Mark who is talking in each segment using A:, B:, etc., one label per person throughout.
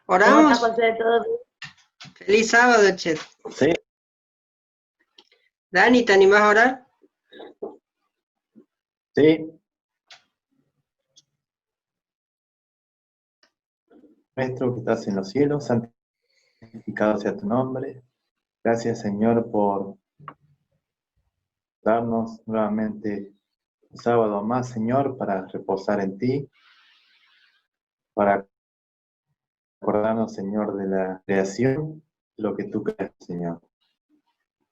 A: ¿Cómo está,
B: ¿Oramos?
A: José? ¿Todo bien?
B: Feliz sábado, Chet.
C: Sí,
B: Dani, ¿te animás a orar?
C: sí. Nuestro que estás en los cielos, santificado sea tu nombre. Gracias, Señor, por darnos nuevamente un sábado más, Señor, para reposar en ti, para acordarnos, Señor, de la creación, de lo que tú creas, Señor.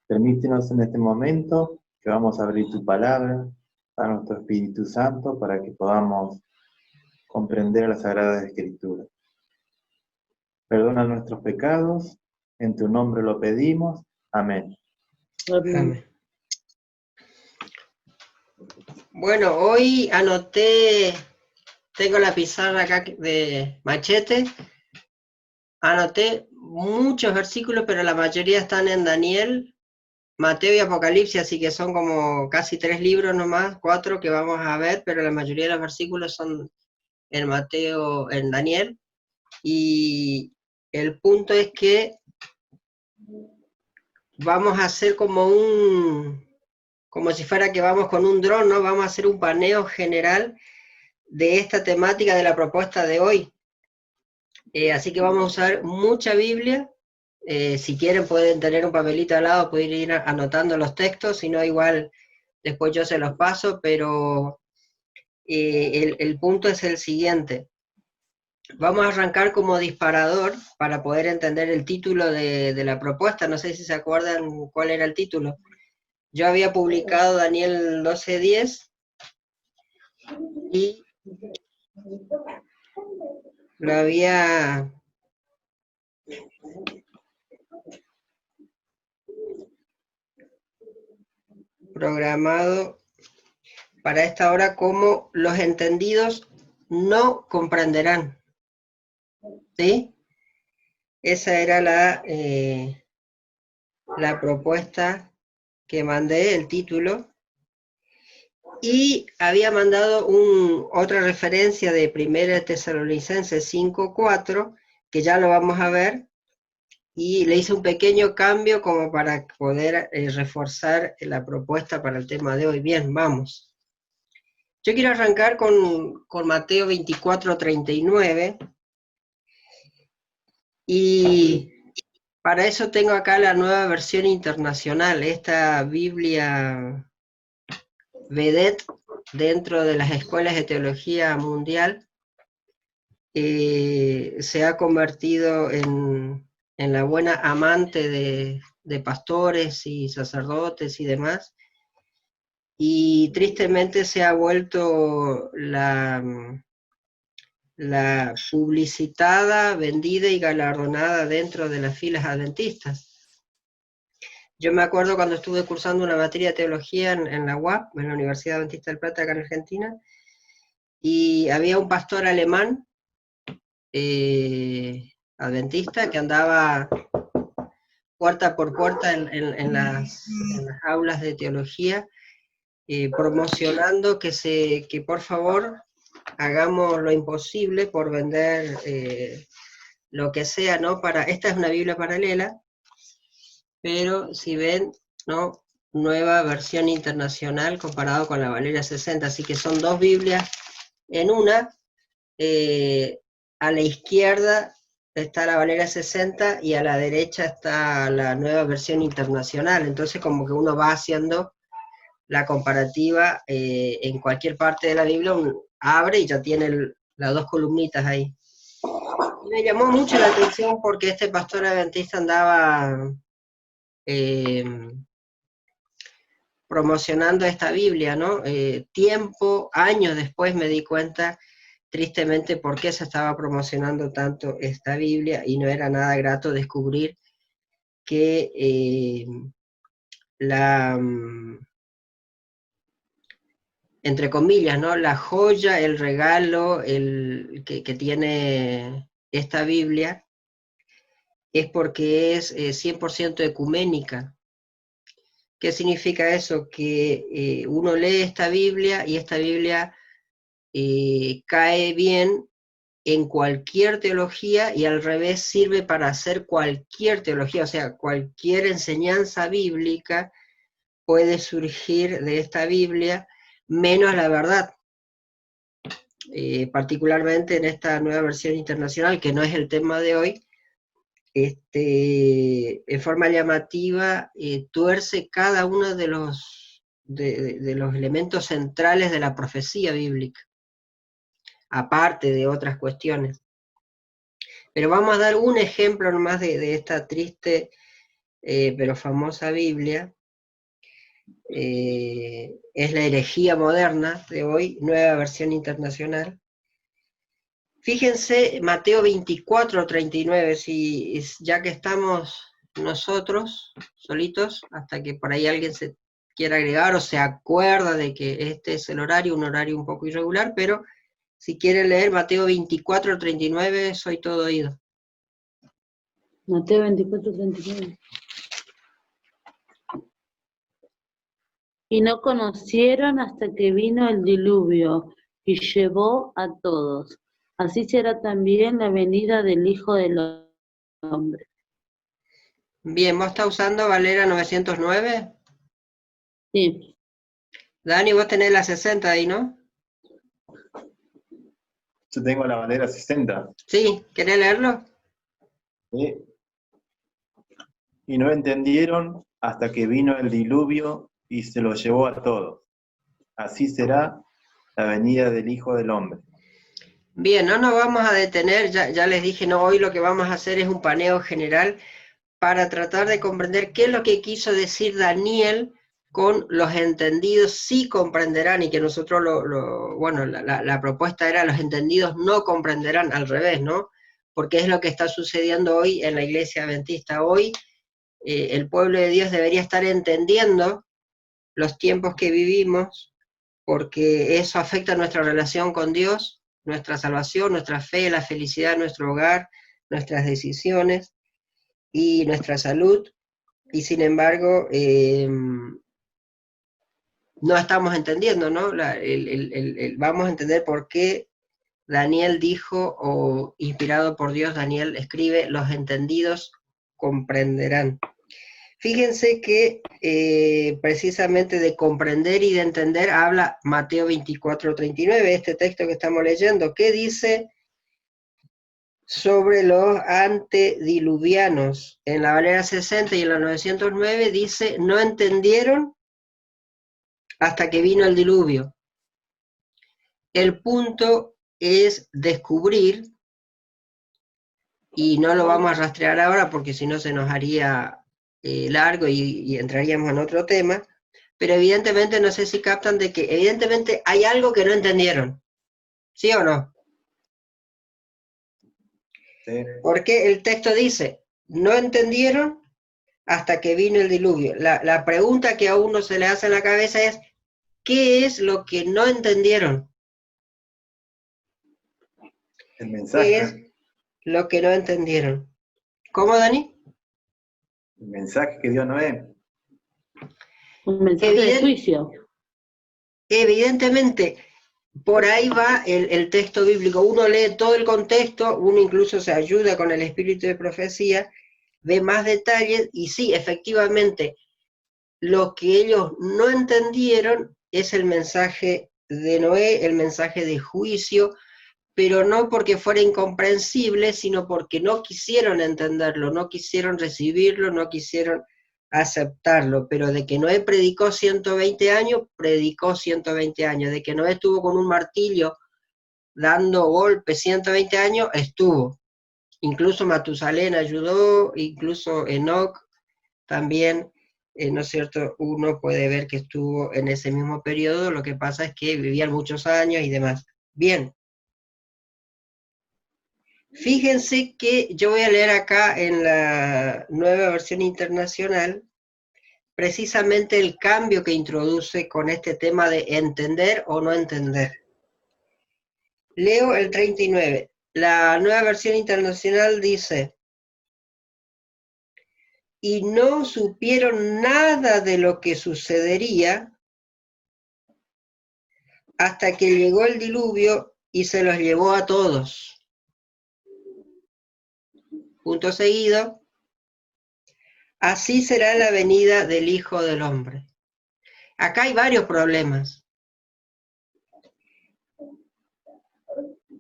C: Permítenos en este momento que vamos a abrir tu palabra a nuestro Espíritu Santo para que podamos comprender la Sagrada Escritura. Perdona nuestros pecados, en tu nombre lo pedimos. Amén.
B: Amén. Bueno, hoy anoté, tengo la pizarra acá de Machete, anoté muchos versículos, pero la mayoría están en Daniel, Mateo y Apocalipsis, así que son como casi 3 libros nomás, 4 que vamos a ver, pero la mayoría de los versículos son en Mateo, en Daniel, y el punto es que vamos a hacer como si fuera que vamos con un dron, ¿no? Vamos a hacer un paneo general de esta temática de la propuesta de hoy. Así que vamos a usar mucha Biblia. Si quieren pueden tener un papelito al lado, pueden ir anotando los textos, si no igual después yo se los paso, pero el punto es el siguiente. Vamos a arrancar como disparador para poder entender el título de la propuesta. No sé si se acuerdan cuál era el título. Yo había publicado Daniel 12:10 y lo había programado para esta hora como los entendidos no comprenderán. ¿Sí? Esa era la propuesta que mandé, el título. Y había mandado otra referencia de 1 Tesalonicenses 5:4, que ya lo vamos a ver, y le hice un pequeño cambio como para poder reforzar la propuesta para el tema de hoy. Bien, vamos. Yo quiero arrancar con Mateo 24:39, y para eso tengo acá la nueva versión internacional, esta Biblia Vedette dentro de las escuelas de teología mundial. Se ha convertido en la buena amante de pastores y sacerdotes y demás, y tristemente se ha vuelto la publicitada, vendida y galardonada dentro de las filas adventistas. Yo me acuerdo cuando estuve cursando una materia de teología en la UAP, en la Universidad Adventista del Plata, acá en Argentina, y había un pastor alemán adventista que andaba puerta por puerta en las aulas de teología, promocionando que por favor hagamos lo imposible por vender lo que sea, ¿no? Esta es una Biblia paralela, pero si ven, ¿no? Nueva versión internacional comparado con la Valeria 60, así que son dos Biblias en una. A la izquierda está la Valeria 60 y a la derecha está la nueva versión internacional, entonces como que uno va haciendo la comparativa en cualquier parte de la Biblia, uno abre y ya tiene las dos columnitas ahí. Me llamó mucho la atención porque este pastor adventista andaba promocionando esta Biblia, ¿no? Años después me di cuenta, tristemente, por qué se estaba promocionando tanto esta Biblia, y no era nada grato descubrir que entre comillas, ¿no? La joya, el regalo que tiene esta Biblia es porque es 100% ecuménica. ¿Qué significa eso? Que uno lee esta Biblia y esta Biblia cae bien en cualquier teología y al revés sirve para hacer cualquier teología, o sea, cualquier enseñanza bíblica puede surgir de esta Biblia, menos la verdad. Particularmente en esta nueva versión internacional, que no es el tema de hoy, en forma llamativa tuerce cada uno de los elementos centrales de la profecía bíblica, aparte de otras cuestiones. Pero vamos a dar un ejemplo nomás de esta triste pero famosa Biblia. Es la herejía moderna de hoy, nueva versión internacional. Fíjense Mateo 24:39, ya que estamos nosotros solitos, hasta que por ahí alguien se quiera agregar o se acuerda de que este es el horario, un horario un poco irregular, pero si quieren leer Mateo 24:39, soy todo oído.
A: Mateo 24:39. Y no conocieron hasta que vino el diluvio y llevó a todos. Así será también la venida del Hijo del Hombre.
B: Bien, ¿vos estás usando Valera 909?
A: Sí.
B: Dani, vos tenés la 60 ahí, ¿no?
C: Yo tengo la Valera 60.
B: Sí, ¿querés leerlo?
C: ¿Sí? Y no entendieron hasta que vino el diluvio y se lo llevó a todos. Así será la venida del Hijo del Hombre.
B: Bien, no nos vamos a detener, ya les dije, no, hoy lo que vamos a hacer es un paneo general para tratar de comprender qué es lo que quiso decir Daniel con los entendidos sí comprenderán, y que nosotros bueno, la propuesta era los entendidos no comprenderán, al revés, ¿no? Porque es lo que está sucediendo hoy en la iglesia adventista. Hoy el pueblo de Dios debería estar entendiendo los tiempos que vivimos, porque eso afecta nuestra relación con Dios, nuestra salvación, nuestra fe, la felicidad de nuestro hogar, nuestras decisiones y nuestra salud, y sin embargo no estamos entendiendo, ¿no? Vamos a entender por qué Daniel dijo, o inspirado por Dios, Daniel escribe, los entendidos comprenderán. Fíjense que precisamente de comprender y de entender habla Mateo 24:39, este texto que estamos leyendo. ¿Qué dice sobre los antediluvianos? En la Valera 60 y en la 909 dice, no entendieron hasta que vino el diluvio. El punto es descubrir, y no lo vamos a rastrear ahora porque si no se nos haría largo y entraríamos en otro tema, pero evidentemente no sé si captan de que evidentemente hay algo que no entendieron, ¿sí o no?
C: Sí.
B: Porque el texto dice, no entendieron hasta que vino el diluvio. La pregunta que a uno se le hace en la cabeza es, ¿qué es lo que no entendieron?
C: El mensaje.
B: ¿Qué es lo que no entendieron? ¿Cómo, Dani?
C: El mensaje que dio Noé.
A: Un mensaje de juicio.
B: Evidentemente, por ahí va el texto bíblico. Uno lee todo el contexto, uno incluso se ayuda con el espíritu de profecía, ve más detalles, y sí, efectivamente, lo que ellos no entendieron es el mensaje de Noé, el mensaje de juicio, pero no porque fuera incomprensible, sino porque no quisieron entenderlo, no quisieron recibirlo, no quisieron aceptarlo. Pero de que Noé predicó 120 años, predicó 120 años. De que Noé estuvo con un martillo dando golpes 120 años, estuvo. Incluso Matusalén ayudó, incluso Enoc también, ¿no es cierto? Uno puede ver que estuvo en ese mismo periodo, lo que pasa es que vivían muchos años y demás. Bien. Fíjense que yo voy a leer acá en la nueva versión internacional precisamente el cambio que introduce con este tema de entender o no entender. Leo el 39. La nueva versión internacional dice, y no supieron nada de lo que sucedería hasta que llegó el diluvio y se los llevó a todos. punto seguido, así será la venida del Hijo del Hombre. Acá hay varios problemas.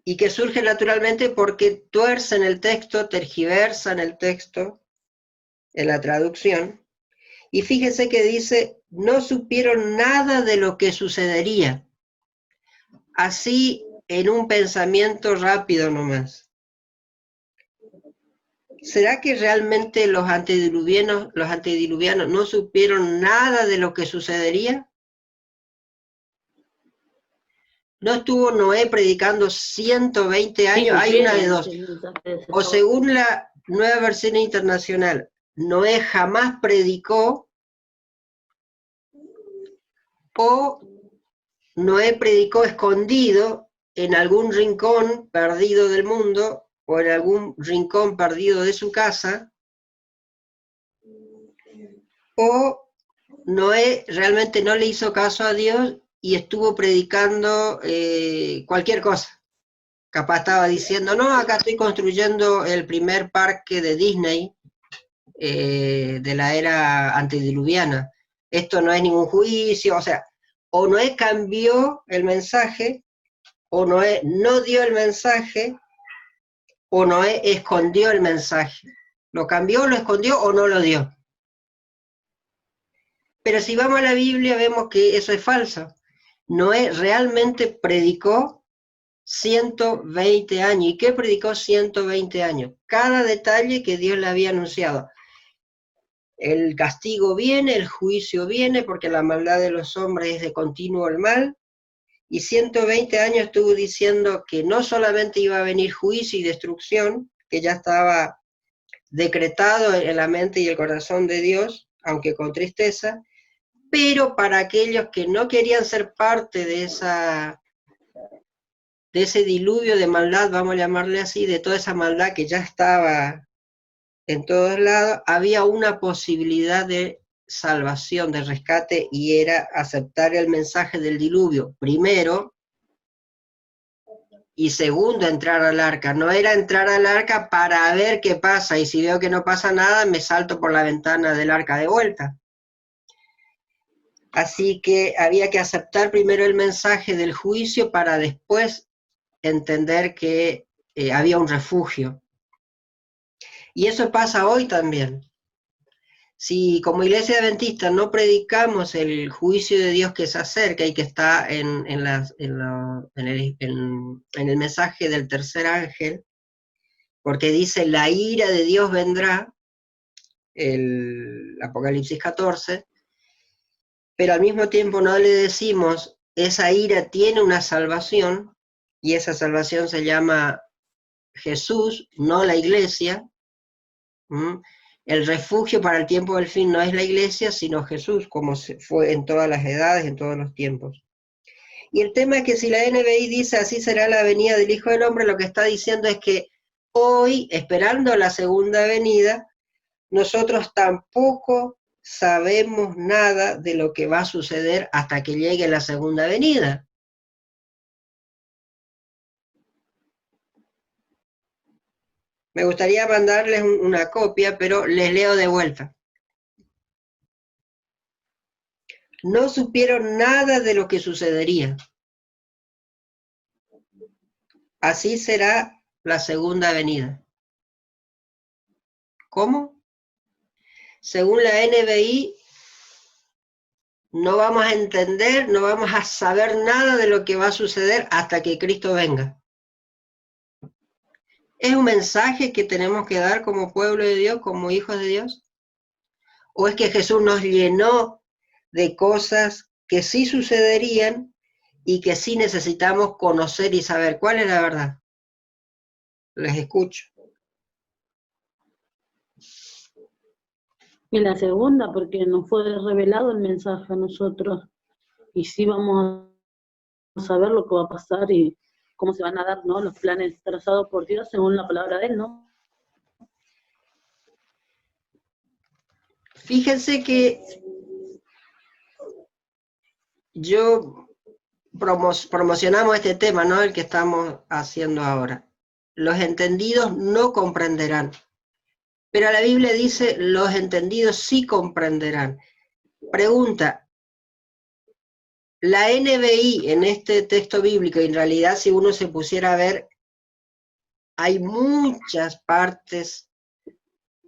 B: Y que surgen naturalmente porque tuercen el texto, tergiversan el texto en la traducción. Y fíjense que dice, no supieron nada de lo que sucedería. Así en un pensamiento rápido nomás. ¿Será que realmente los antediluvianos no supieron nada de lo que sucedería? ¿No estuvo Noé predicando 120 años? Hay una de dos. O según la Nueva Versión Internacional, Noé jamás predicó, o Noé predicó escondido en algún rincón perdido del mundo, o en algún rincón perdido de su casa, o Noé realmente no le hizo caso a Dios y estuvo predicando cualquier cosa. Capaz estaba diciendo, no, acá estoy construyendo el primer parque de Disney de la era antediluviana. Esto no es ningún juicio, o sea, o Noé cambió el mensaje, o Noé no dio el mensaje, o Noé escondió el mensaje. ¿Lo cambió, lo escondió o no lo dio? Pero si vamos a la Biblia vemos que eso es falso. Noé realmente predicó 120 años. ¿Y qué predicó 120 años? Cada detalle que Dios le había anunciado. El castigo viene, el juicio viene, porque la maldad de los hombres es de continuo el mal. Y 120 años estuvo diciendo que no solamente iba a venir juicio y destrucción, que ya estaba decretado en la mente y el corazón de Dios, aunque con tristeza, pero para aquellos que no querían ser parte de ese diluvio de maldad, vamos a llamarle así, de toda esa maldad que ya estaba en todos lados, había una posibilidad de salvación, de rescate, y era aceptar el mensaje del diluvio, primero, y segundo, entrar al arca. No era entrar al arca para ver qué pasa, y si veo que no pasa nada, me salto por la ventana del arca de vuelta. Así que había que aceptar primero el mensaje del juicio para después entender que había un refugio. Y eso pasa hoy también. Si como iglesia adventista no predicamos el juicio de Dios que se acerca y que está en el mensaje del tercer ángel, porque dice la ira de Dios vendrá, el Apocalipsis 14, pero al mismo tiempo no le decimos esa ira tiene una salvación, y esa salvación se llama Jesús, no la iglesia. El refugio para el tiempo del fin no es la iglesia, sino Jesús, como fue en todas las edades, en todos los tiempos. Y el tema es que si la NBI dice así será la venida del Hijo del Hombre, lo que está diciendo es que hoy, esperando la segunda venida, nosotros tampoco sabemos nada de lo que va a suceder hasta que llegue la segunda venida. Me gustaría mandarles una copia, pero les leo de vuelta. No supieron nada de lo que sucedería. Así será la segunda venida. ¿Cómo? Según la NBI, no vamos a entender, no vamos a saber nada de lo que va a suceder hasta que Cristo venga. ¿Es un mensaje que tenemos que dar como pueblo de Dios, como hijos de Dios? ¿O es que Jesús nos llenó de cosas que sí sucederían y que sí necesitamos conocer y saber? ¿Cuál es la verdad? Les escucho.
A: Y la segunda, porque nos fue revelado el mensaje a nosotros, y sí vamos a saber lo que va a pasar y cómo se van a dar, ¿no?, los planes trazados por Dios según la palabra de Él, ¿no?
B: Fíjense que yo promocionamos este tema, ¿no?, el que estamos haciendo ahora. Los entendidos no comprenderán. Pero la Biblia dice, los entendidos sí comprenderán. Pregunta, la NBI en este texto bíblico, en realidad si uno se pusiera a ver, hay muchas partes,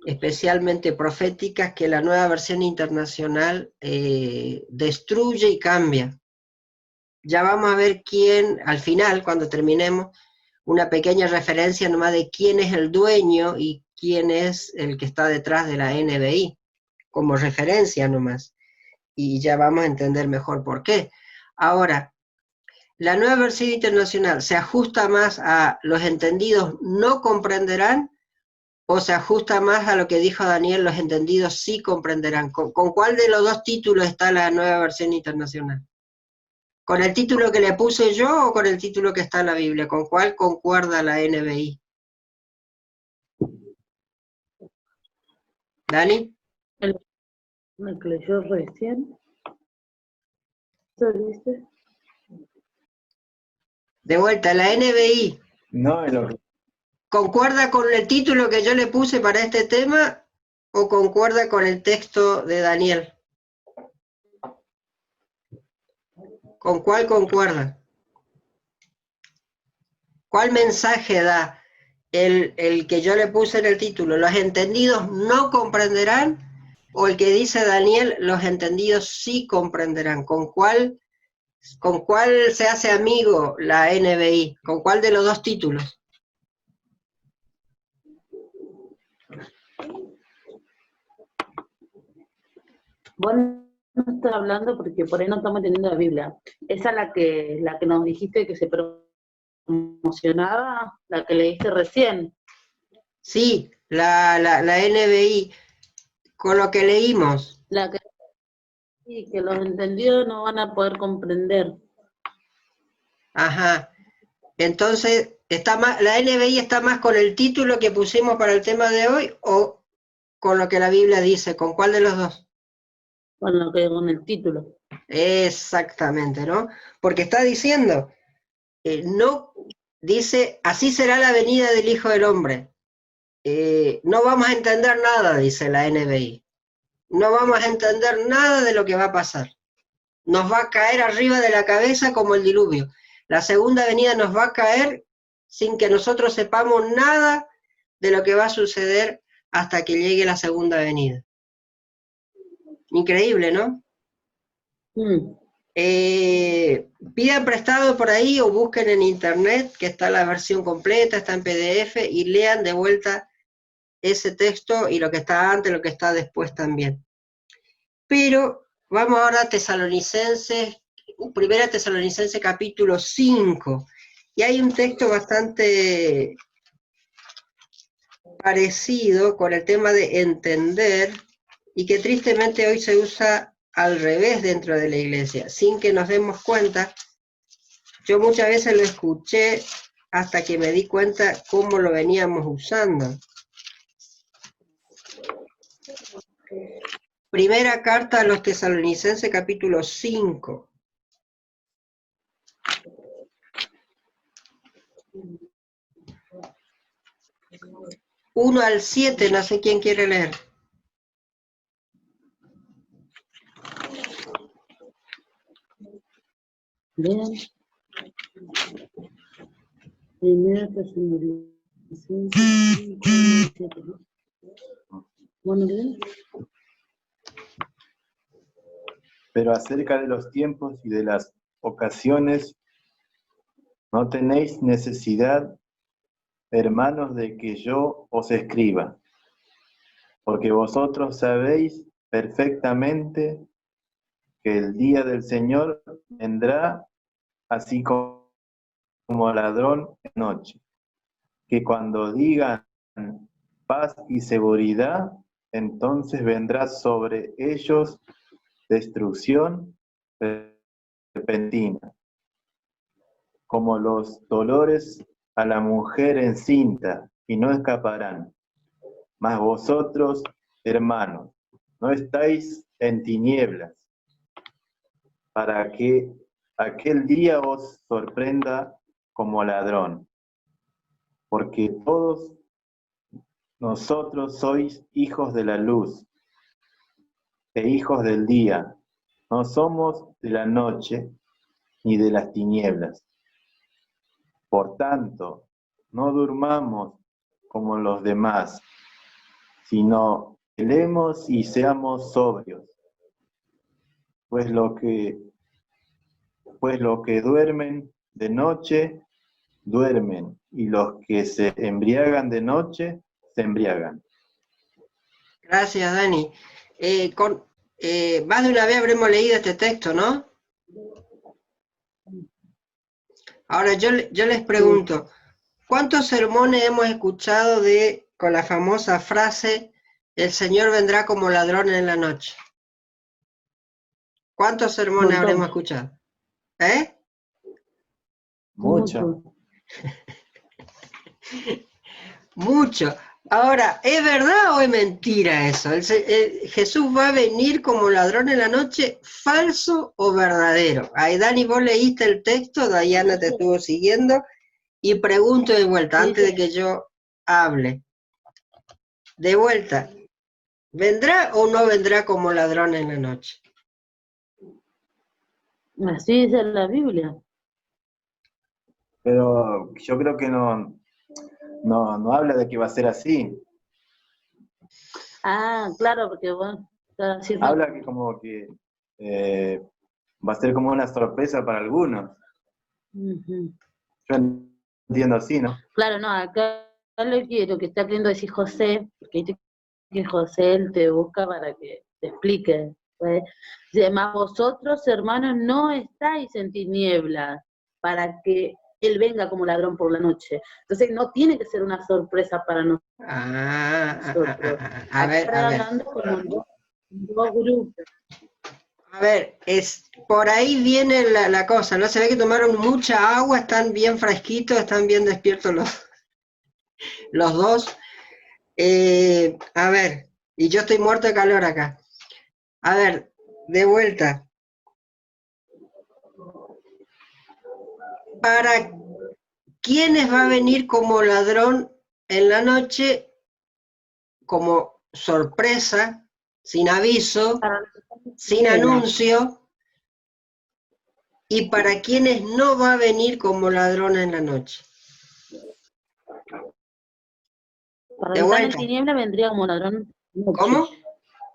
B: especialmente proféticas, que la nueva versión internacional destruye y cambia. Ya vamos a ver quién, al final, cuando terminemos, una pequeña referencia nomás de quién es el dueño y quién es el que está detrás de la NBI, como referencia nomás. Y ya vamos a entender mejor por qué. Ahora, la nueva versión internacional se ajusta más a los entendidos no comprenderán o se ajusta más a lo que dijo Daniel, los entendidos sí comprenderán. ¿Con cuál de los dos títulos está la nueva versión internacional? ¿Con el título que le puse yo o con el título que está en la Biblia? ¿Con cuál concuerda la NBI? ¿Dani?
A: El que leyó recién. ¿Eso dice?
B: De vuelta, la NBI.
C: No es lo que...
B: ¿Concuerda con el título que yo le puse para este tema o concuerda con el texto de Daniel? ¿Con cuál concuerda? ¿Cuál mensaje da el que yo le puse en el título? ¿Los entendidos no comprenderán? ¿O el que dice Daniel, los entendidos sí comprenderán? ¿Con cuál se hace amigo la NBI? ¿Con cuál de los dos títulos?
A: Vos no estás hablando porque por ahí no estamos entendiendo la Biblia. Esa es la que nos dijiste que se promocionaba, la que leíste recién.
B: Sí, la NBI, con lo que leímos.
A: La que sí, que los entendidos no van a poder comprender.
B: Ajá. Entonces, ¿la NBI está más con el título que pusimos para el tema de hoy o con lo que la Biblia dice? ¿Con cuál de los dos?
A: Con el título.
B: Exactamente, ¿no? Porque está diciendo, no, dice, así será la venida del Hijo del Hombre. No vamos a entender nada, dice la NBI. No vamos a entender nada de lo que va a pasar. Nos va a caer arriba de la cabeza como el diluvio. La segunda venida nos va a caer sin que nosotros sepamos nada de lo que va a suceder hasta que llegue la segunda venida. Increíble, ¿no? Pidan prestado por ahí o busquen en internet, que está la versión completa, está en PDF, y lean de vuelta ese texto y lo que está antes, lo que está después también. Pero vamos ahora a Tesalonicenses, Primera Tesalonicenses capítulo 5, y hay un texto bastante parecido con el tema de entender, y que tristemente hoy se usa al revés dentro de la iglesia, sin que nos demos cuenta. Yo muchas veces lo escuché hasta que me di cuenta cómo lo veníamos usando. Primera carta a los Tesalonicenses capítulo 5. Uno al 7, no sé quién quiere leer.
A: Bien. Primera Tesalonicenses 5:7. Bueno, bien.
C: Pero acerca de los tiempos y de las ocasiones, no tenéis necesidad, hermanos, de que yo os escriba, porque vosotros sabéis perfectamente que el día del Señor vendrá así como ladrón en noche, que cuando digan paz y seguridad, entonces vendrá sobre ellos destrucción repentina, como los dolores a la mujer encinta, y no escaparán. Mas vosotros, hermanos, no estáis en tinieblas, para que aquel día os sorprenda como ladrón, porque todos nosotros sois hijos de la luz e hijos del día. No somos de la noche ni de las tinieblas. Por tanto, no durmamos como los demás, sino velemos y seamos sobrios. Pues lo que duermen de noche, duermen, y los que se embriagan de noche, se embriagan.
B: Gracias, Dani. Más de una vez habremos leído este texto, ¿no? Ahora yo les pregunto, ¿cuántos sermones hemos escuchado con la famosa frase, el Señor vendrá como ladrón en la noche? ¿Cuántos sermones
A: Montón.
B: habremos escuchado? ¿Eh?
C: Mucho.
B: Mucho. Ahora, ¿es verdad o es mentira eso? ¿Jesús va a venir como ladrón en la noche, falso o verdadero? Ahí, Dani, vos leíste el texto, Dayana te estuvo siguiendo, y pregunto de vuelta, antes de que yo hable. De vuelta, ¿vendrá o no vendrá como ladrón en la noche?
A: Así dice la Biblia.
C: Pero yo creo que no habla de que va a ser así.
A: Ah, claro, porque vos estás haciendo...
C: Habla que como que va a ser como una sorpresa para algunos.
A: Ujú.
C: Yo entiendo así, ¿no?
A: Claro, no, acá lo que está queriendo decir José, porque dice que José él te busca para que te explique. ¿Pues? Dice, más vosotros, hermanos, no estáis en tinieblas para que él venga como ladrón por la noche. Entonces no tiene que ser una sorpresa para nosotros.
B: A ver.
A: Hablando como dos grupos.
B: A ver, por ahí viene la cosa, ¿no? Se ve que tomaron mucha agua, están bien fresquitos, están bien despiertos los dos. A ver, y yo estoy muerto de calor acá. A ver, de vuelta. ¿Para quiénes va a venir como ladrón en la noche, como sorpresa, sin aviso, sin anuncio? ¿Y para quienes no va a venir como ladrón en la noche?
A: Para los que están en tiniebla vendría como ladrón.
B: ¿Cómo?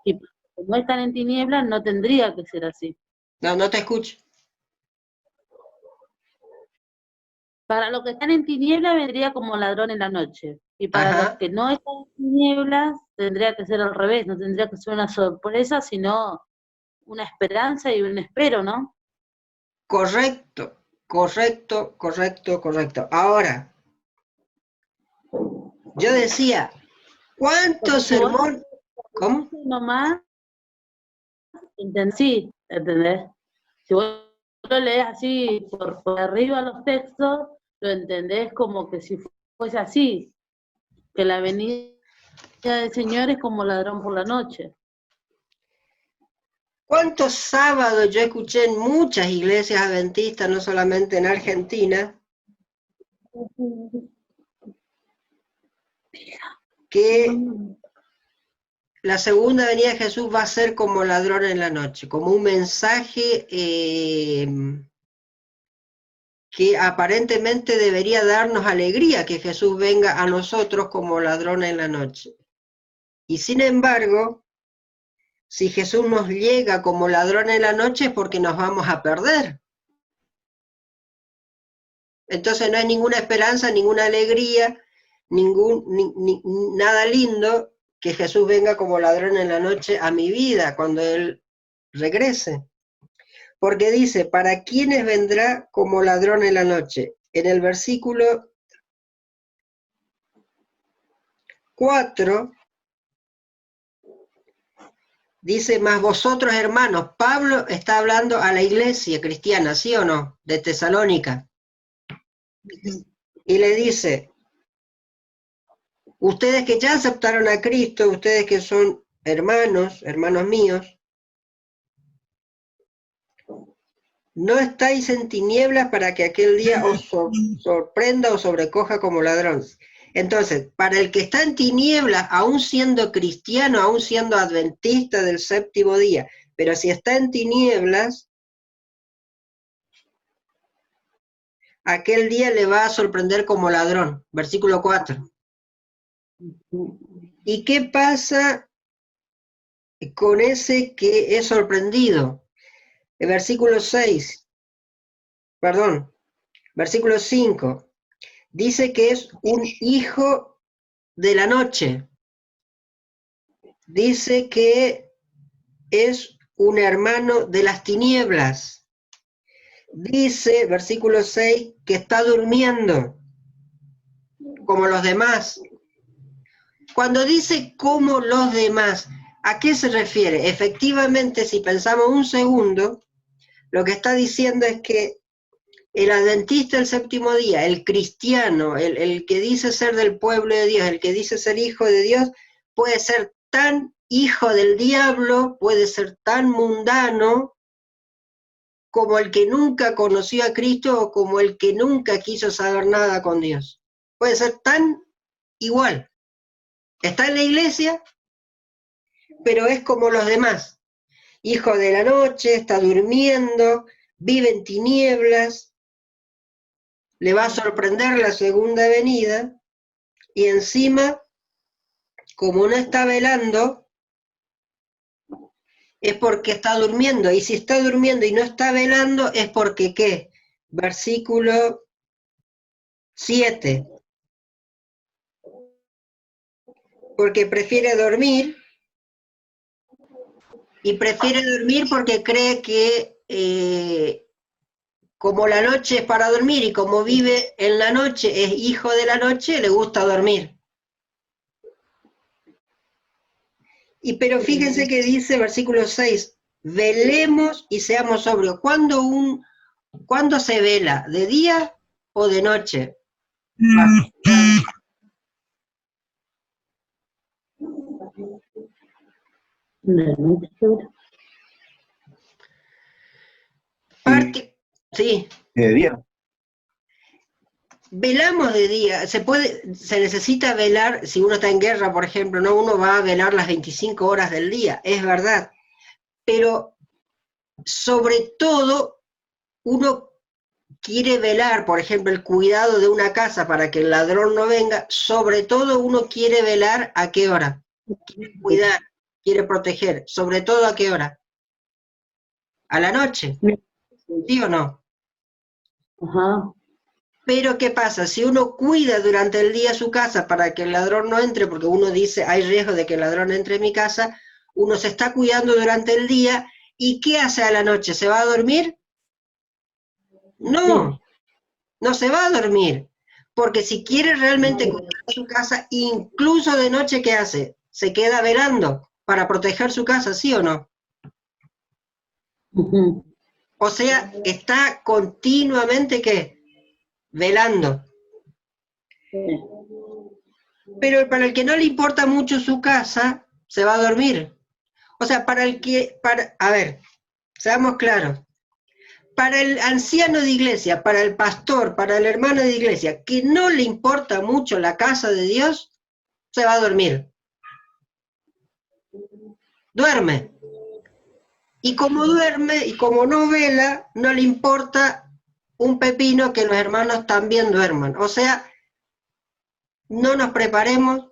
A: Y como están en tinieblas no tendría que ser así.
B: No te escucho.
A: Para los que están en tinieblas vendría como ladrón en la noche. Y para los que no están en tinieblas tendría que ser al revés, no tendría que ser una sorpresa, sino una esperanza y un espero, ¿no?
B: Correcto. Ahora, yo decía, ¿cuántos sermones? ¿Cómo?
A: Nomás, sí, ¿entendés? Si vos lo lees así por arriba los textos, lo entendés como que si fuese así, que la venida del Señor es como ladrón por la noche.
B: ¿Cuántos sábados yo escuché en muchas iglesias adventistas, no solamente en Argentina, que la segunda venida de Jesús va a ser como ladrón en la noche, como un mensaje que aparentemente debería darnos alegría que Jesús venga a nosotros como ladrón en la noche? Y sin embargo, si Jesús nos llega como ladrón en la noche es porque nos vamos a perder. Entonces no hay ninguna esperanza, ninguna alegría, nada lindo que Jesús venga como ladrón en la noche a mi vida cuando Él regrese. Porque dice, ¿para quiénes vendrá como ladrón en la noche? En el versículo 4 dice, más vosotros hermanos. Pablo está hablando a la iglesia cristiana, ¿sí o no? De Tesalónica. Y le dice, ustedes que ya aceptaron a Cristo, ustedes que son hermanos míos, no estáis en tinieblas para que aquel día os sorprenda o sobrecoja como ladrón. Entonces, para el que está en tinieblas, aún siendo cristiano, aún siendo adventista del séptimo día, pero si está en tinieblas, aquel día le va a sorprender como ladrón. Versículo 4. ¿Y qué pasa con ese que es sorprendido? El versículo 6, perdón, versículo 5. Dice que es un hijo de la noche. Dice que es un hermano de las tinieblas. Dice, versículo 6, que está durmiendo, como los demás. Cuando dice como los demás, ¿a qué se refiere? Efectivamente, si pensamos un segundo, lo que está diciendo es que el adventista del séptimo día, el cristiano, el que dice ser del pueblo de Dios, el que dice ser hijo de Dios, puede ser tan hijo del diablo, puede ser tan mundano, como el que nunca conoció a Cristo o como el que nunca quiso saber nada con Dios. Puede ser tan igual. Está en la iglesia, pero es como los demás. Hijo de la noche, está durmiendo, vive en tinieblas, le va a sorprender la segunda venida, y encima, como no está velando, es porque está durmiendo, y si está durmiendo y no está velando, es porque ¿qué? Versículo 7. Porque prefiere dormir, y prefiere dormir porque cree que como la noche es para dormir y como vive en la noche, es hijo de la noche, le gusta dormir. Pero fíjense que dice versículo 6, velemos y seamos sobrios. ¿Cuándo se vela? ¿De día o de noche? Sí.
C: ¿De día?
B: Velamos de día, se necesita velar, si uno está en guerra, por ejemplo, no uno va a velar las 25 horas del día, es verdad, pero sobre todo uno quiere velar, por ejemplo, el cuidado de una casa para que el ladrón no venga, sobre todo uno quiere velar a qué hora, quiere cuidar, quiere proteger, sobre todo a qué hora, a la noche, ¿sí o no?
A: Ajá.
B: Pero ¿qué pasa? Si uno cuida durante el día su casa para que el ladrón no entre, porque uno dice, hay riesgo de que el ladrón entre en mi casa, uno se está cuidando durante el día, ¿y qué hace a la noche? ¿Se va a dormir? No, no se va a dormir, porque si quiere realmente cuidar su casa, incluso de noche, ¿qué hace? Se queda velando para proteger su casa, ¿sí o no? O sea, está continuamente, ¿qué? Velando. Pero para el que no le importa mucho su casa, se va a dormir. O sea, a ver, seamos claros, para el anciano de iglesia, para el pastor, para el hermano de iglesia, que no le importa mucho la casa de Dios, se va a dormir. Duerme. Y como duerme y como no vela, no le importa un pepino que los hermanos también duerman. O sea, no nos preparemos,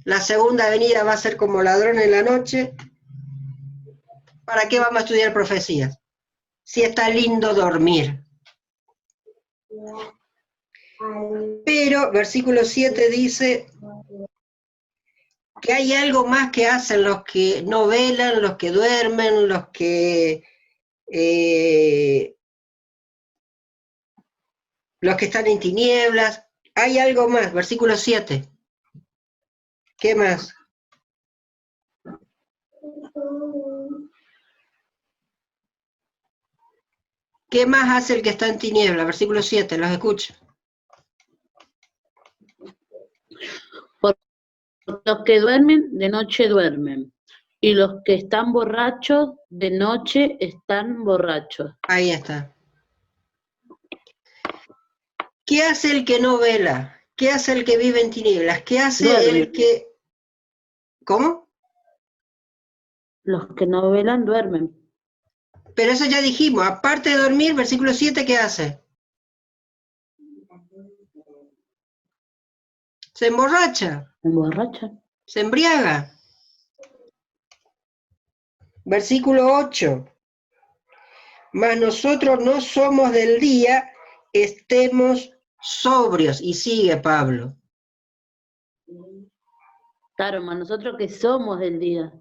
B: la segunda venida va a ser como ladrón en la noche. ¿Para qué vamos a estudiar profecías? Si está lindo dormir. Pero versículo 7 dice que hay algo más que hacen los que no velan, los que duermen, los que están en tinieblas. Hay algo más, versículo 7. ¿Qué más? ¿Qué más hace el que está en tinieblas? Versículo 7, los escucho.
A: Los que duermen, de noche duermen. Y los que están borrachos, de noche están borrachos.
B: Ahí está. ¿Qué hace el que no vela? ¿Qué hace el que vive en tinieblas? ¿Qué hace
A: Duerme.
B: el que... ¿Cómo?
A: Los que no velan duermen.
B: Pero eso ya dijimos, aparte de dormir, versículo 7, ¿qué hace? Se emborracha,
A: Emborrachan.
B: se embriaga. Versículo 8. Mas nosotros no somos del día, estemos sobrios. Y sigue Pablo.
A: Claro, más nosotros que somos del día.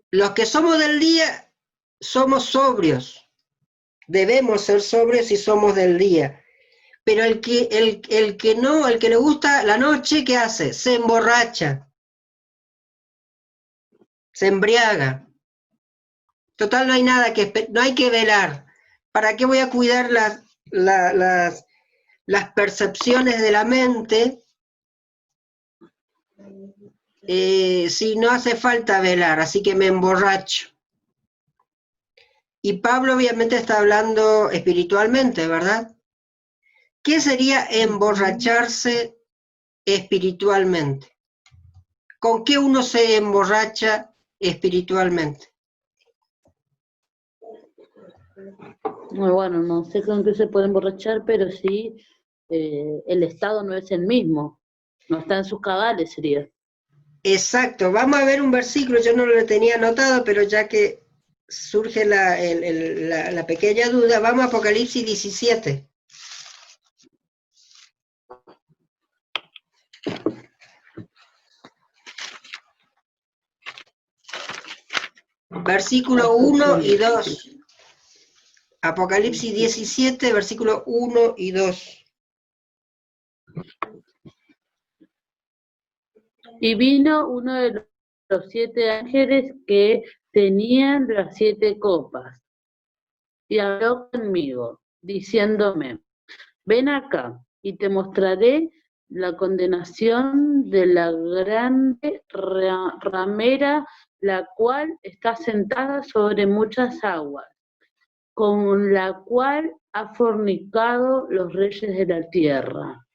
B: Los que somos del día, somos sobrios. Debemos ser sobrios si somos del día. Pero el que no, el que le gusta la noche, ¿qué hace? Se emborracha. Se embriaga. Total, no hay nada no hay que velar. ¿Para qué voy a cuidar las percepciones de la mente si no hace falta velar? Así que me emborracho. Y Pablo obviamente está hablando espiritualmente, ¿verdad? ¿Qué sería emborracharse espiritualmente? ¿Con qué uno se emborracha espiritualmente?
A: Muy bueno, no sé con qué se puede emborrachar, pero sí el estado no es el mismo. No está en sus cabales, sería.
B: Exacto, vamos a ver un versículo, yo no lo tenía anotado, pero ya que surge la pequeña duda, vamos a Apocalipsis 17. Versículo 1 y 2. Apocalipsis 17, versículo 1 y 2.
A: Y vino uno de los 7 ángeles que tenían las 7 copas, y habló conmigo, diciéndome, ven acá, y te mostraré la condenación de la grande ramera, la cual está sentada sobre muchas aguas, con la cual ha fornicado los reyes de la tierra.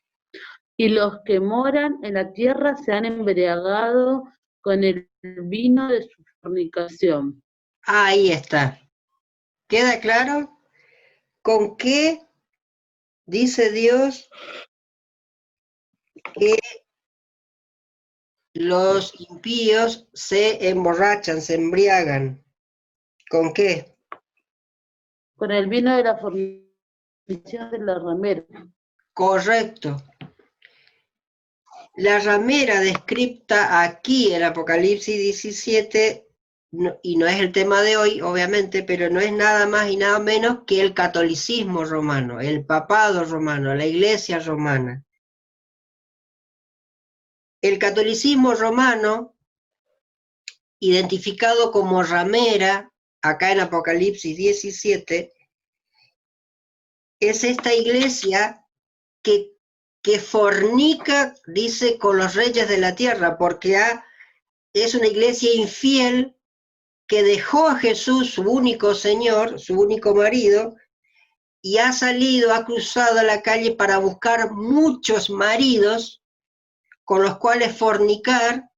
A: Y los que moran en la tierra se han embriagado con el vino de su fornicación.
B: Ahí está. ¿Queda claro? ¿Con qué dice Dios que los impíos se emborrachan, se embriagan? ¿Con qué?
A: Con el vino de la fornicación de la ramera.
B: Correcto. La ramera descripta aquí en Apocalipsis 17, y no es el tema de hoy, obviamente, pero no es nada más y nada menos que el catolicismo romano, el papado romano, la iglesia romana. El catolicismo romano, identificado como ramera, acá en Apocalipsis 17, es esta iglesia que fornica, dice, con los reyes de la tierra, porque es una iglesia infiel que dejó a Jesús, su único Señor, su único marido, y ha salido, ha cruzado la calle para buscar muchos maridos con los cuales fornicar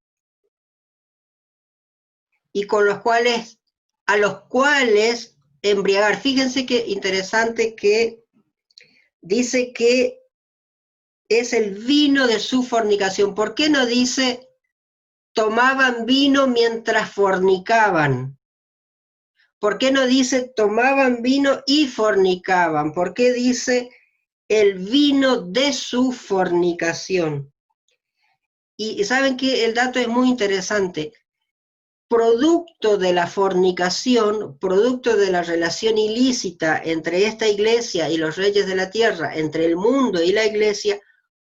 B: y con los cuales, a los cuales embriagar. Fíjense qué interesante que dice que es el vino de su fornicación. ¿Por qué no dice tomaban vino mientras fornicaban? ¿Por qué no dice tomaban vino y fornicaban? ¿Por qué dice el vino de su fornicación? Y saben que el dato es muy interesante. Producto de la fornicación, producto de la relación ilícita entre esta iglesia y los reyes de la tierra, entre el mundo y la iglesia,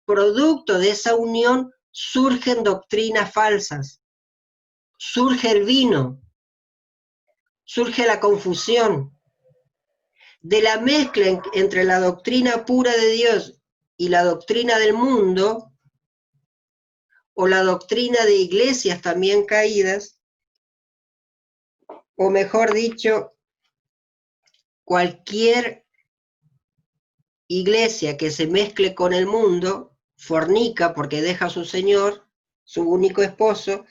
B: producto de esa unión surgen doctrinas falsas, surge el vino, surge la confusión. De la mezcla entre la doctrina pura de Dios y la doctrina del mundo, o la doctrina de iglesias también caídas, o mejor dicho, cualquier iglesia que se mezcle con el mundo, fornica porque deja a su señor, su único esposo,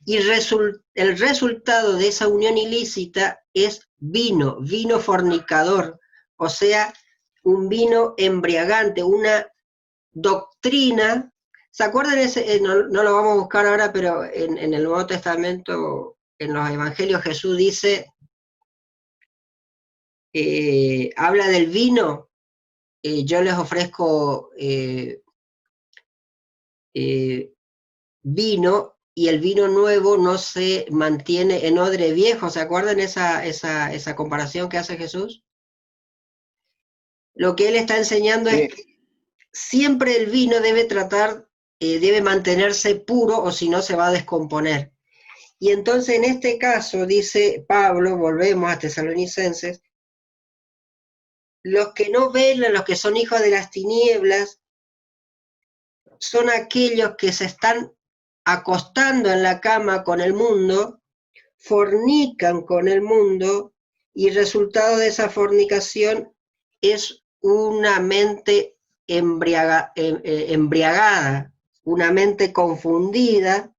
B: y el resultado de esa unión ilícita es vino fornicador, o sea, un vino embriagante, una doctrina. ¿Se acuerdan ese? No lo vamos a buscar ahora, pero en el Nuevo Testamento, en los Evangelios, Jesús dice, habla del vino, yo les ofrezco vino, y el vino nuevo no se mantiene en odre viejo. ¿Se acuerdan esa comparación que hace Jesús? Lo que él está enseñando es que siempre el vino debe mantenerse puro, o si no se va a descomponer. Y entonces en este caso, dice Pablo, volvemos a Tesalonicenses, los que no velan, los que son hijos de las tinieblas, son aquellos que se están acostando en la cama con el mundo, fornican con el mundo, y el resultado de esa fornicación es una mente embriagada, una mente confundida,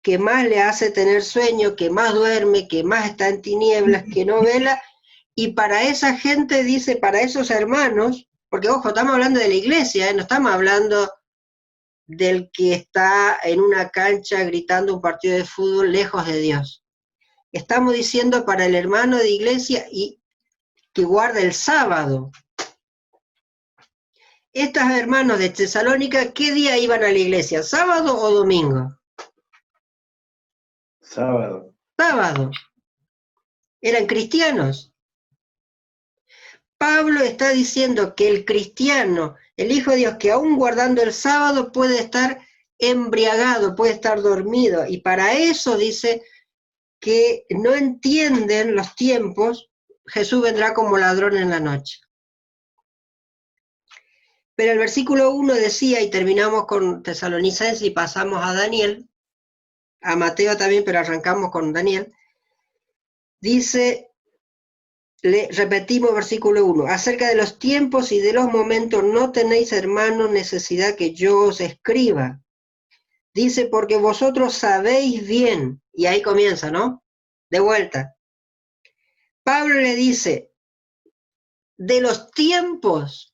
B: que más le hace tener sueño, que más duerme, que más está en tinieblas, que no vela. Y para esa gente, dice, para esos hermanos, porque ojo, estamos hablando de la iglesia, no estamos hablando del que está en una cancha gritando un partido de fútbol lejos de Dios. Estamos diciendo para el hermano de iglesia y que guarda el sábado. Estos hermanos de Tesalónica, ¿qué día iban a la iglesia? ¿Sábado o domingo?
C: Sábado.
B: Sábado. Eran cristianos. Pablo está diciendo que el cristiano, el Hijo de Dios, que aún guardando el sábado puede estar embriagado, puede estar dormido, y para eso dice que no entienden los tiempos, Jesús vendrá como ladrón en la noche. Pero el versículo 1 decía, y terminamos con Tesalonicenses y pasamos a Daniel, a Mateo también, pero arrancamos con Daniel, dice, repetimos versículo 1, acerca de los tiempos y de los momentos no tenéis, hermanos, necesidad que yo os escriba. Dice, porque vosotros sabéis bien, y ahí comienza, ¿no? De vuelta. Pablo le dice, de los tiempos,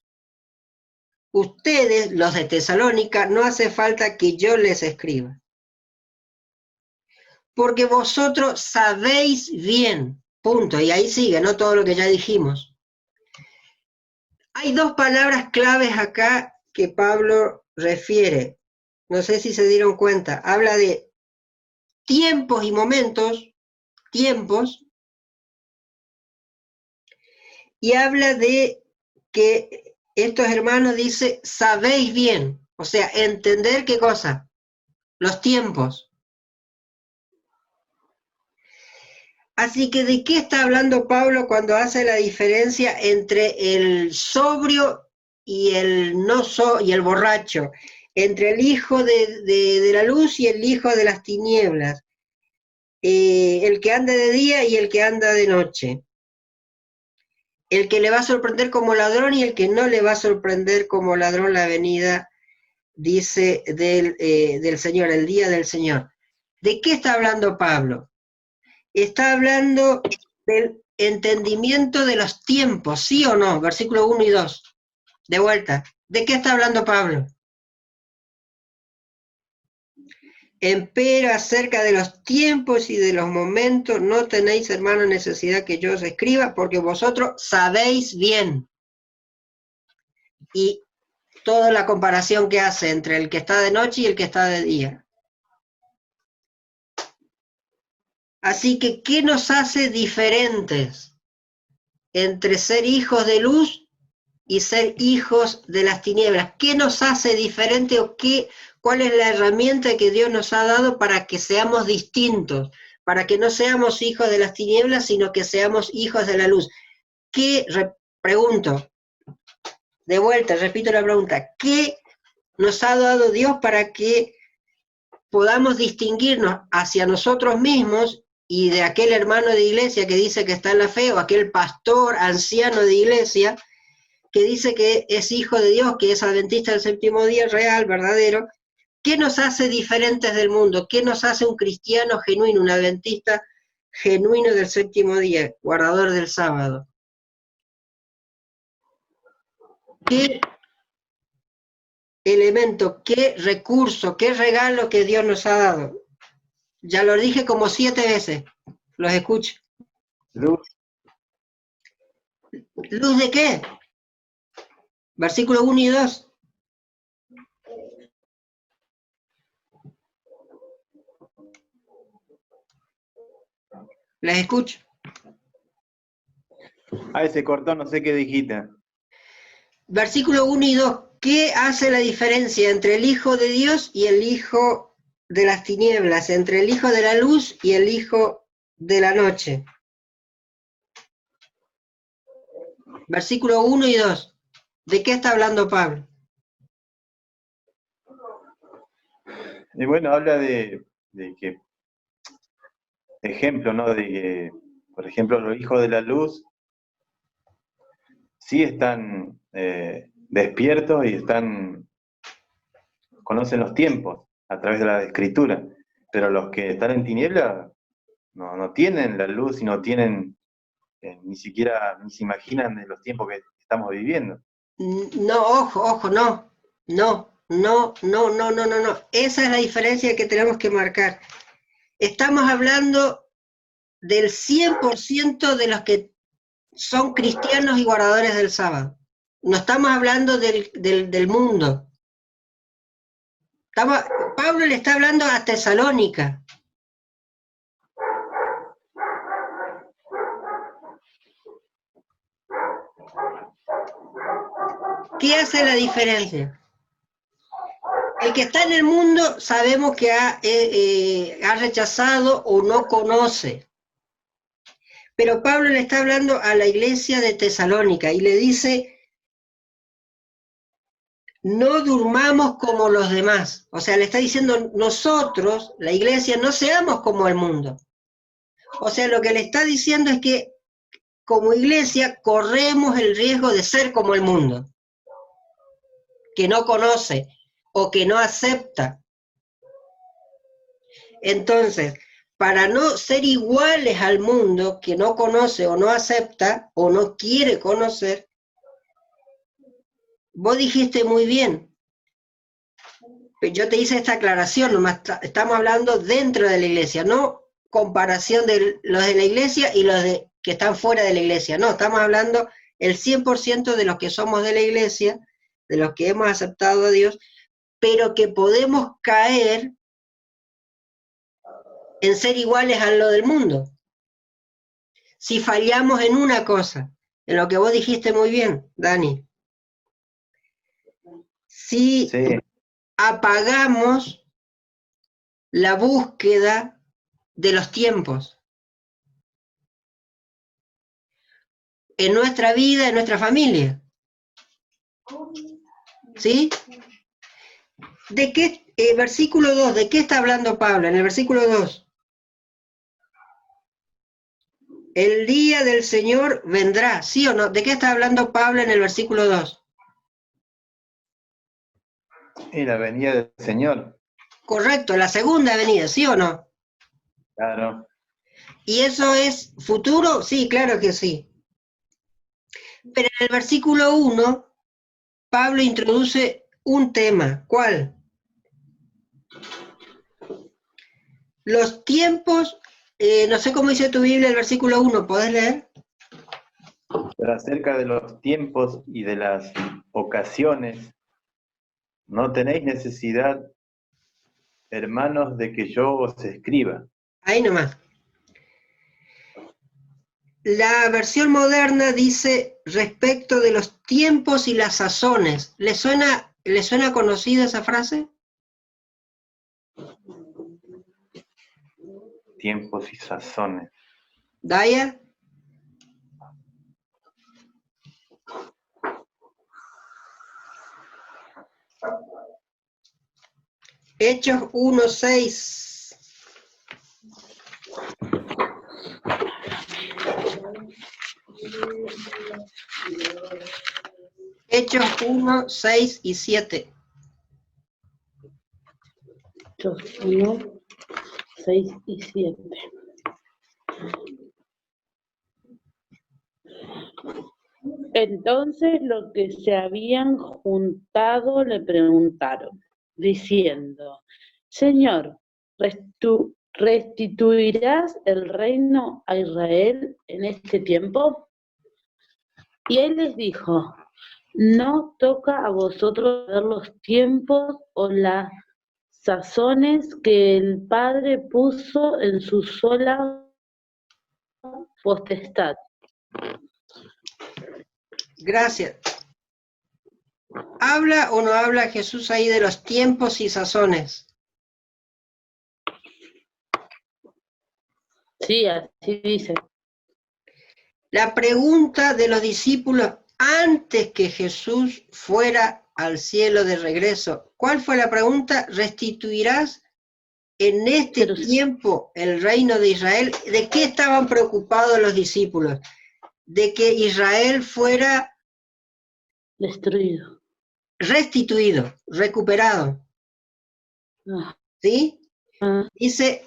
B: ustedes, los de Tesalónica, no hace falta que yo les escriba. Porque vosotros sabéis bien, punto, y ahí sigue, ¿no? Todo lo que ya dijimos. Hay dos palabras claves acá que Pablo refiere. No sé si se dieron cuenta. Habla de tiempos y momentos, tiempos, y habla de que estos hermanos dice, sabéis bien, o sea, entender qué cosa, los tiempos. Así que, ¿de qué está hablando Pablo cuando hace la diferencia entre el sobrio y el y el borracho, entre el hijo de la luz y el hijo de las tinieblas, el que anda de día y el que anda de noche, el que le va a sorprender como ladrón y el que no le va a sorprender como ladrón la venida, dice, del Señor, el día del Señor? ¿De qué está hablando Pablo? Está hablando del entendimiento de los tiempos, ¿sí o no? Versículo 1 y 2. De vuelta. ¿De qué está hablando Pablo? Empero acerca de los tiempos y de los momentos no tenéis, hermanos, necesidad que yo os escriba, porque vosotros sabéis bien. Y toda la comparación que hace entre el que está de noche y el que está de día. Así que, ¿qué nos hace diferentes entre ser hijos de luz y ser hijos de las tinieblas? ¿Qué nos hace diferente o cuál es la herramienta que Dios nos ha dado para que seamos distintos? Para que no seamos hijos de las tinieblas, sino que seamos hijos de la luz. Pregunto, de vuelta, repito la pregunta, ¿qué nos ha dado Dios para que podamos distinguirnos hacia nosotros mismos y de aquel hermano de iglesia que dice que está en la fe, o aquel pastor anciano de iglesia que dice que es hijo de Dios, que es adventista del séptimo día real, verdadero. ¿Qué nos hace diferentes del mundo? ¿Qué nos hace un cristiano genuino, un adventista genuino del séptimo día, guardador del sábado? ¿Qué elemento, qué recurso, qué regalo que Dios nos ha dado? Ya lo dije como 7 veces, los escucho.
C: Luz.
B: ¿Luz de qué? Versículo 1 y 2. Les escucho.
C: Ahí se cortó, no sé qué dijiste.
B: Versículo 1 y 2. ¿Qué hace la diferencia entre el Hijo de Dios y el Hijo de las tinieblas? Entre el Hijo de la luz y el Hijo de la noche. Versículo 1 y 2. ¿De qué está hablando Pablo?
C: Y bueno, habla de que, ejemplo, ¿no? De que, por ejemplo, los hijos de la luz sí están despiertos y conocen los tiempos a través de la escritura, pero los que están en tiniebla no tienen la luz y no tienen, ni siquiera, ni se imaginan de los tiempos que estamos viviendo.
B: No, ojo, no. Esa es la diferencia que tenemos que marcar. Estamos hablando del 100% de los que son cristianos y guardadores del sábado. No estamos hablando del mundo. Pablo le está hablando a Tesalónica. ¿Qué hace la diferencia? El que está en el mundo sabemos que ha rechazado o no conoce. Pero Pablo le está hablando a la iglesia de Tesalónica y le dice, no durmamos como los demás. O sea, le está diciendo, nosotros, la iglesia, no seamos como el mundo. O sea, lo que le está diciendo es que como iglesia corremos el riesgo de ser como el mundo, que no conoce o que no acepta. Entonces, para no ser iguales al mundo que no conoce o no acepta o no quiere conocer, vos dijiste muy bien, yo te hice esta aclaración, nomás estamos hablando dentro de la iglesia, no comparación de los de la iglesia y los que están fuera de la iglesia, no, estamos hablando el 100% de los que somos de la iglesia, de los que hemos aceptado a Dios, pero que podemos caer en ser iguales a lo del mundo. Si fallamos en una cosa, en lo que vos dijiste muy bien, Dani, si apagamos la búsqueda de los tiempos en nuestra vida, en nuestra familia, ¿sí? ¿De qué, versículo 2, ¿de qué está hablando Pablo? En el versículo 2. El día del Señor vendrá, ¿sí o no? ¿De qué está hablando Pablo en el versículo 2?
C: Y la venida del Señor.
B: Correcto, la segunda venida, ¿sí o no?
C: Claro.
B: ¿Y eso es futuro? Sí, claro que sí. Pero en el versículo 1, Pablo introduce un tema. ¿Cuál? Los tiempos, no sé cómo dice tu Biblia el versículo 1, ¿podés leer?
C: Pero acerca de los tiempos y de las ocasiones, no tenéis necesidad, hermanos, de que yo os escriba.
B: Ahí nomás. La versión moderna dice respecto de los tiempos y las sazones. ¿Le suena conocida esa frase?
C: Tiempos y sazones.
B: ¿Daya? Hechos 1:6. Hechos 1, 6 y 7.
A: Hechos 1, 6 y 7. Entonces los que se habían juntado le preguntaron, diciendo, Señor, ¿restituirás el reino a Israel en este tiempo? Y él les dijo, no toca a vosotros ver los tiempos o las sazones que el Padre puso en su sola potestad.
B: Gracias. ¿Habla o no habla Jesús ahí de los tiempos y sazones?
A: Sí, así dice.
B: La pregunta de los discípulos antes que Jesús fuera al cielo de regreso, ¿cuál fue la pregunta? ¿Restituirás en este tiempo el reino de Israel? ¿De qué estaban preocupados los discípulos? De que Israel fuera
A: Destruido.
B: Restituido, recuperado. ¿Sí? Dice,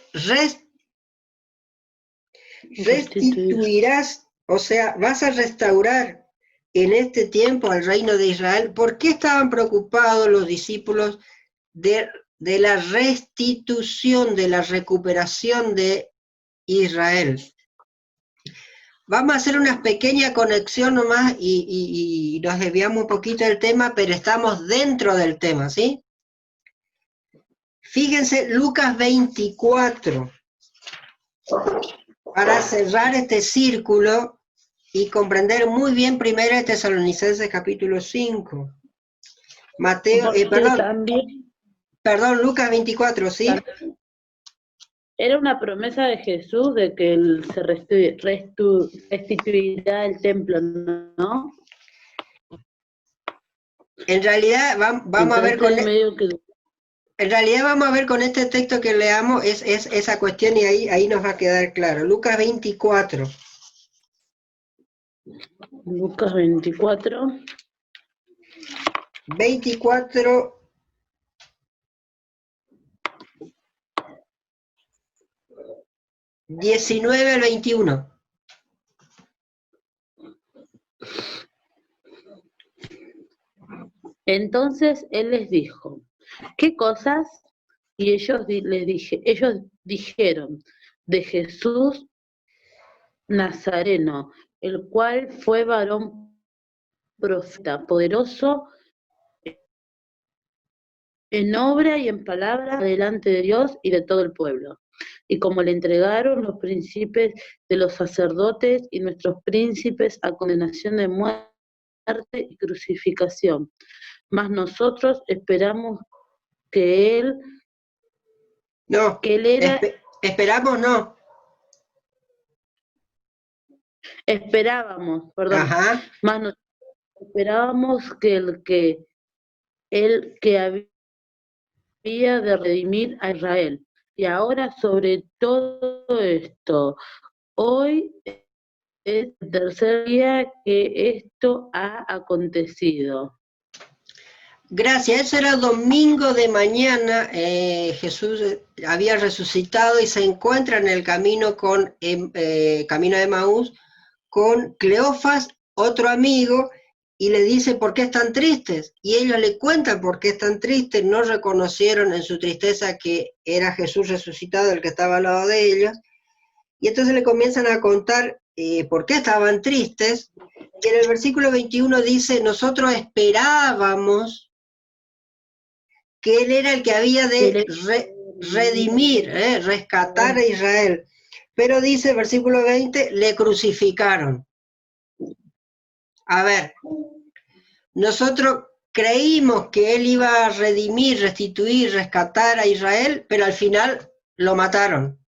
B: restituirás, o sea, vas a restaurar en este tiempo al reino de Israel. ¿Por qué estaban preocupados los discípulos de la restitución, de la recuperación de Israel? Vamos a hacer una pequeña conexión nomás y nos desviamos un poquito del tema, pero estamos dentro del tema, ¿sí? Fíjense, Lucas 24, para cerrar este círculo y comprender muy bien 1 Tesalonicenses capítulo 5. Perdón, Lucas 24, ¿sí?
A: Era una promesa de Jesús de que él se restituirá el templo, ¿no?
B: En realidad, vamos a ver con... En realidad vamos a ver con este texto que leamos es esa cuestión y ahí nos va a quedar claro. Lucas 24.
A: Lucas 24.
B: 24. 19 al 21.
A: Entonces él les dijo, ¿qué cosas? Y ellos dijeron, de Jesús Nazareno, el cual fue varón profeta, poderoso en obra y en palabra delante de Dios y de todo el pueblo. Y como le entregaron los príncipes de los sacerdotes y nuestros príncipes a condenación de muerte y crucificación. Mas nosotros esperamos que él...
B: No,
A: que él era...
B: esperamos no.
A: Esperábamos, perdón.
B: Ajá.
A: Mas nosotros esperábamos que él que había de redimir a Israel. Y ahora sobre todo esto, hoy es el tercer día que esto ha acontecido.
B: Gracias, eso era domingo de mañana, Jesús había resucitado y se encuentra en el camino camino de Emaús con Cleofas, otro amigo, y le dice, ¿por qué están tristes? Y ellos le cuentan por qué están tristes, no reconocieron en su tristeza que era Jesús resucitado el que estaba al lado de ellos, y entonces le comienzan a contar por qué estaban tristes, y en el versículo 21 dice, nosotros esperábamos que él era el que había de redimir, rescatar a Israel. Pero dice, versículo 20, le crucificaron. A ver, nosotros creímos que él iba a redimir, restituir, rescatar a Israel, pero al final lo mataron.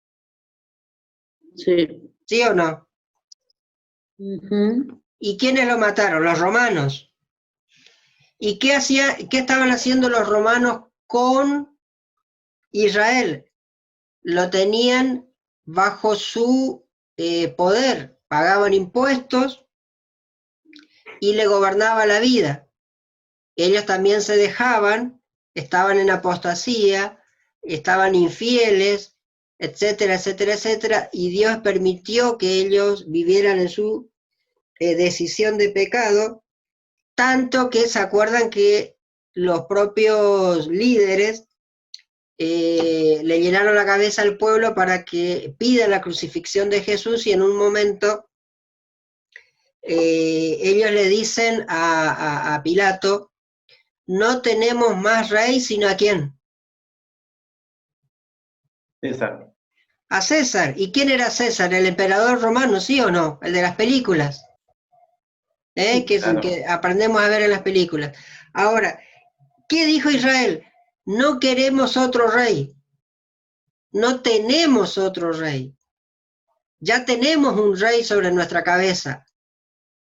A: Sí.
B: ¿Sí o no?
A: Uh-huh.
B: ¿Y quiénes lo mataron? Los romanos. ¿Y qué estaban haciendo los romanos con Israel? Lo tenían bajo su poder, pagaban impuestos y le gobernaba la vida. ellos también se dejaban, estaban en apostasía, estaban infieles, etcétera, etcétera, etcétera, y Dios permitió que ellos vivieran en su decisión de pecado, tanto que se acuerdan que los propios líderes le llenaron la cabeza al pueblo para que pida la crucifixión de Jesús, y en un momento ellos le dicen a Pilato: no tenemos más rey sino ¿a quién?
C: César.
B: A César. ¿Y quién era César? ¿El emperador romano, sí o no? El de las películas. Que es el que aprendemos a ver en las películas. Ahora, ¿qué dijo Israel? No queremos otro rey. No tenemos otro rey. Ya tenemos un rey sobre nuestra cabeza,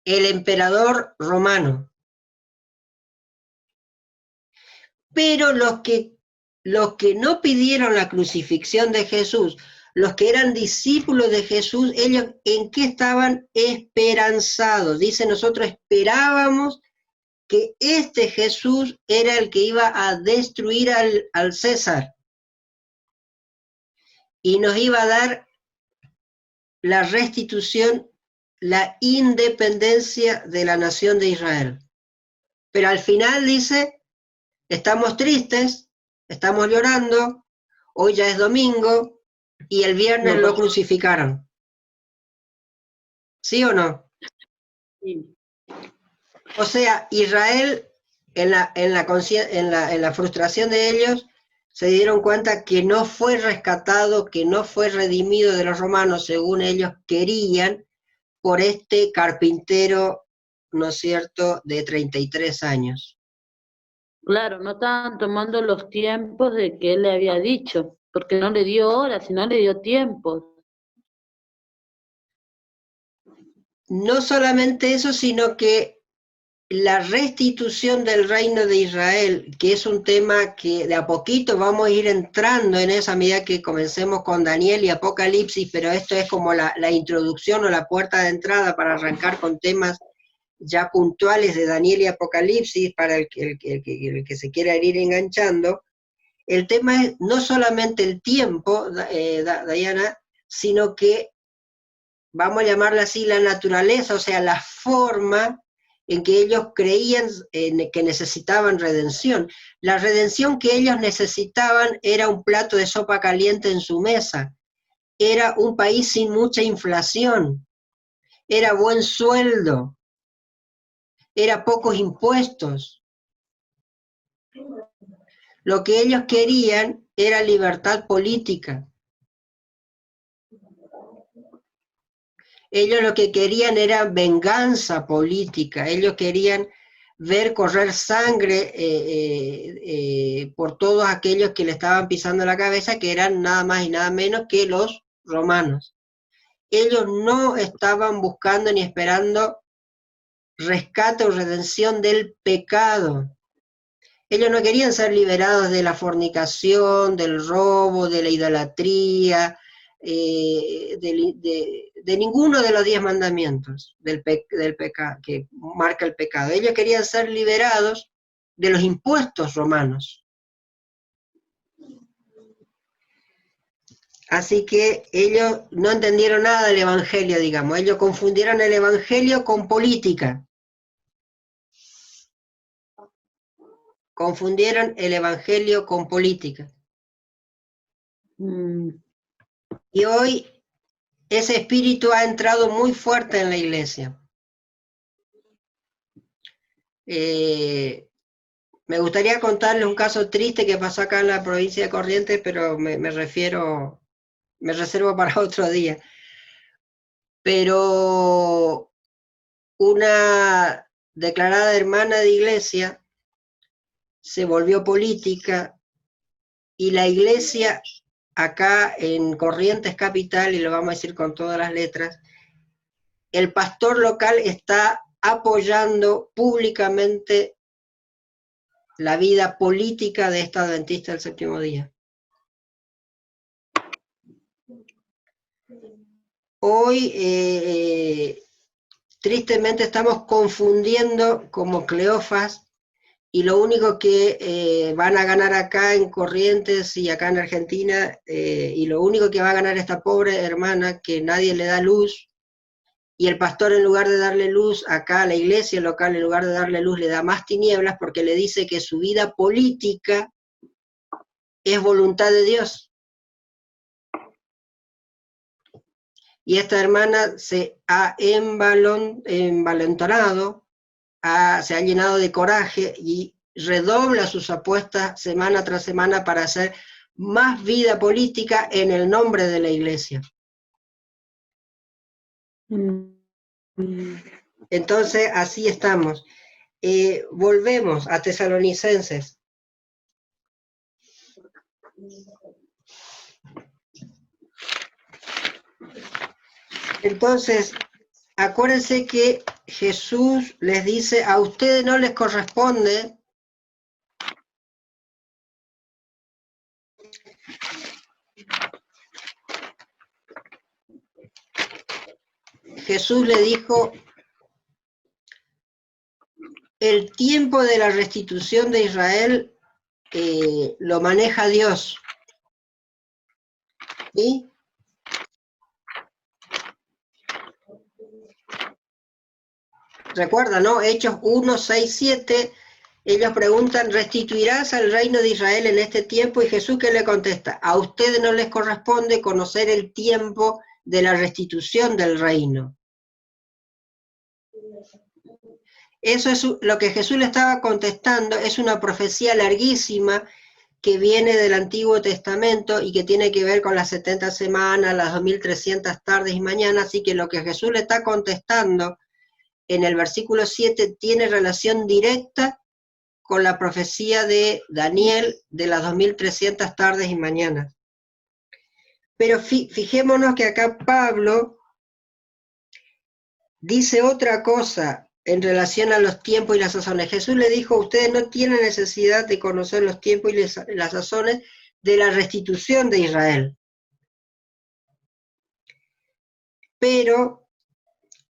B: el emperador romano. Pero los que no pidieron la crucifixión de Jesús, los que eran discípulos de Jesús, ellos ¿en qué estaban esperanzados? Dice, nosotros esperábamos que este Jesús era el que iba a destruir al César y nos iba a dar la restitución, la independencia de la nación de Israel. Pero al final dice, estamos tristes, estamos llorando, hoy ya es domingo y el viernes lo crucificaron. ¿Sí o no?
A: Sí.
B: O sea, Israel, en la frustración de ellos, se dieron cuenta que no fue rescatado, que no fue redimido de los romanos según ellos querían, por este carpintero, ¿no es cierto?, de 33 años.
A: Claro, no estaban tomando los tiempos de que él le había dicho, porque no le dio horas, sino le dio tiempo.
B: No solamente eso, sino que la restitución del reino de Israel, que es un tema que de a poquito vamos a ir entrando en esa medida que comencemos con Daniel y Apocalipsis, pero esto es como la introducción o la puerta de entrada para arrancar con temas ya puntuales de Daniel y Apocalipsis para el que se quiera ir enganchando. El tema es no solamente el tiempo, Diana, sino que, vamos a llamarla así, la naturaleza, o sea, la forma en que ellos creían que necesitaban redención. La redención que ellos necesitaban era un plato de sopa caliente en su mesa, era un país sin mucha inflación, era buen sueldo, era pocos impuestos. Lo que ellos querían era libertad política. Ellos lo que querían era venganza política, ellos querían ver correr sangre por todos aquellos que le estaban pisando la cabeza, que eran nada más y nada menos que los romanos. Ellos no estaban buscando ni esperando rescate o redención del pecado. Ellos no querían ser liberados de la fornicación, del robo, de la idolatría, de ninguno de los 10 mandamientos del pecado que marca el pecado. Ellos querían ser liberados de los impuestos romanos. Así que ellos no entendieron nada del evangelio, digamos. Ellos confundieron el evangelio con política. Confundieron el evangelio con política. Y hoy ese espíritu ha entrado muy fuerte en la iglesia. Me gustaría contarles un caso triste que pasó acá en la provincia de Corrientes, pero me reservo para otro día. Pero una declarada hermana de iglesia se volvió política y la iglesia acá en Corrientes Capital, y lo vamos a decir con todas las letras, el pastor local está apoyando públicamente la vida política de esta adventista del séptimo día. Hoy, tristemente, estamos confundiendo como Cleofas y lo único que van a ganar acá en Corrientes y acá en Argentina, y lo único que va a ganar esta pobre hermana, que nadie le da luz, y el pastor en lugar de darle luz acá a la iglesia local, en lugar de darle luz, le da más tinieblas porque le dice que su vida política es voluntad de Dios. Y esta hermana se ha envalentonado, se ha llenado de coraje y redobla sus apuestas semana tras semana para hacer más vida política en el nombre de la iglesia. Entonces, así estamos. Volvemos a Tesalonicenses. Entonces, acuérdense que Jesús les dice, a ustedes no les corresponde Jesús le dijo, el tiempo de la restitución de Israel lo maneja Dios. ¿Sí? Recuerda, ¿no? Hechos 1, 6, 7, ellos preguntan, ¿restituirás al reino de Israel en este tiempo? Y Jesús, ¿qué le contesta? A ustedes no les corresponde conocer el tiempo de la restitución del reino. Eso es lo que Jesús le estaba contestando, es una profecía larguísima que viene del Antiguo Testamento y que tiene que ver con las 70 semanas, las 2300 tardes y mañanas, así que lo que Jesús le está contestando en el versículo 7 tiene relación directa con la profecía de Daniel de las 2300 tardes y mañanas. Pero fijémonos que acá Pablo dice otra cosa en relación a los tiempos y las sazones. Jesús le dijo, ustedes no tienen necesidad de conocer los tiempos y las sazones de la restitución de Israel. Pero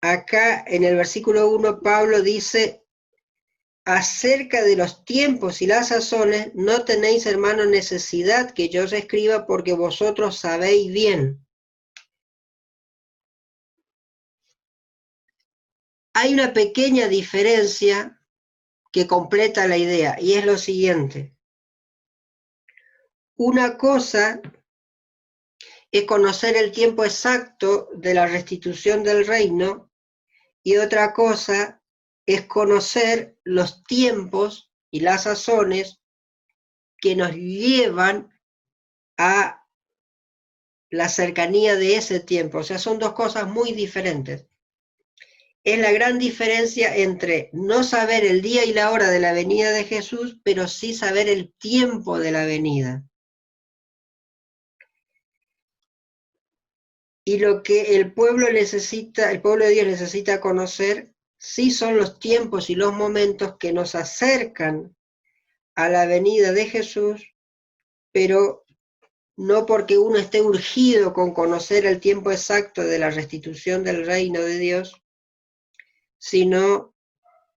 B: acá en el versículo 1 Pablo dice, acerca de los tiempos y las sazones, no tenéis, hermanos, necesidad que yo os escriba porque vosotros sabéis bien. Hay una pequeña diferencia que completa la idea, y es lo siguiente. Una cosa es conocer el tiempo exacto de la restitución del reino, y otra cosa es conocer los tiempos y las sazones que nos llevan a la cercanía de ese tiempo. O sea, son dos cosas muy diferentes. Es la gran diferencia entre no saber el día y la hora de la venida de Jesús, pero sí saber el tiempo de la venida. Y lo que el pueblo necesita, el pueblo de Dios necesita conocer, sí son los tiempos y los momentos que nos acercan a la venida de Jesús, pero no porque uno esté urgido con conocer el tiempo exacto de la restitución del reino de Dios, sino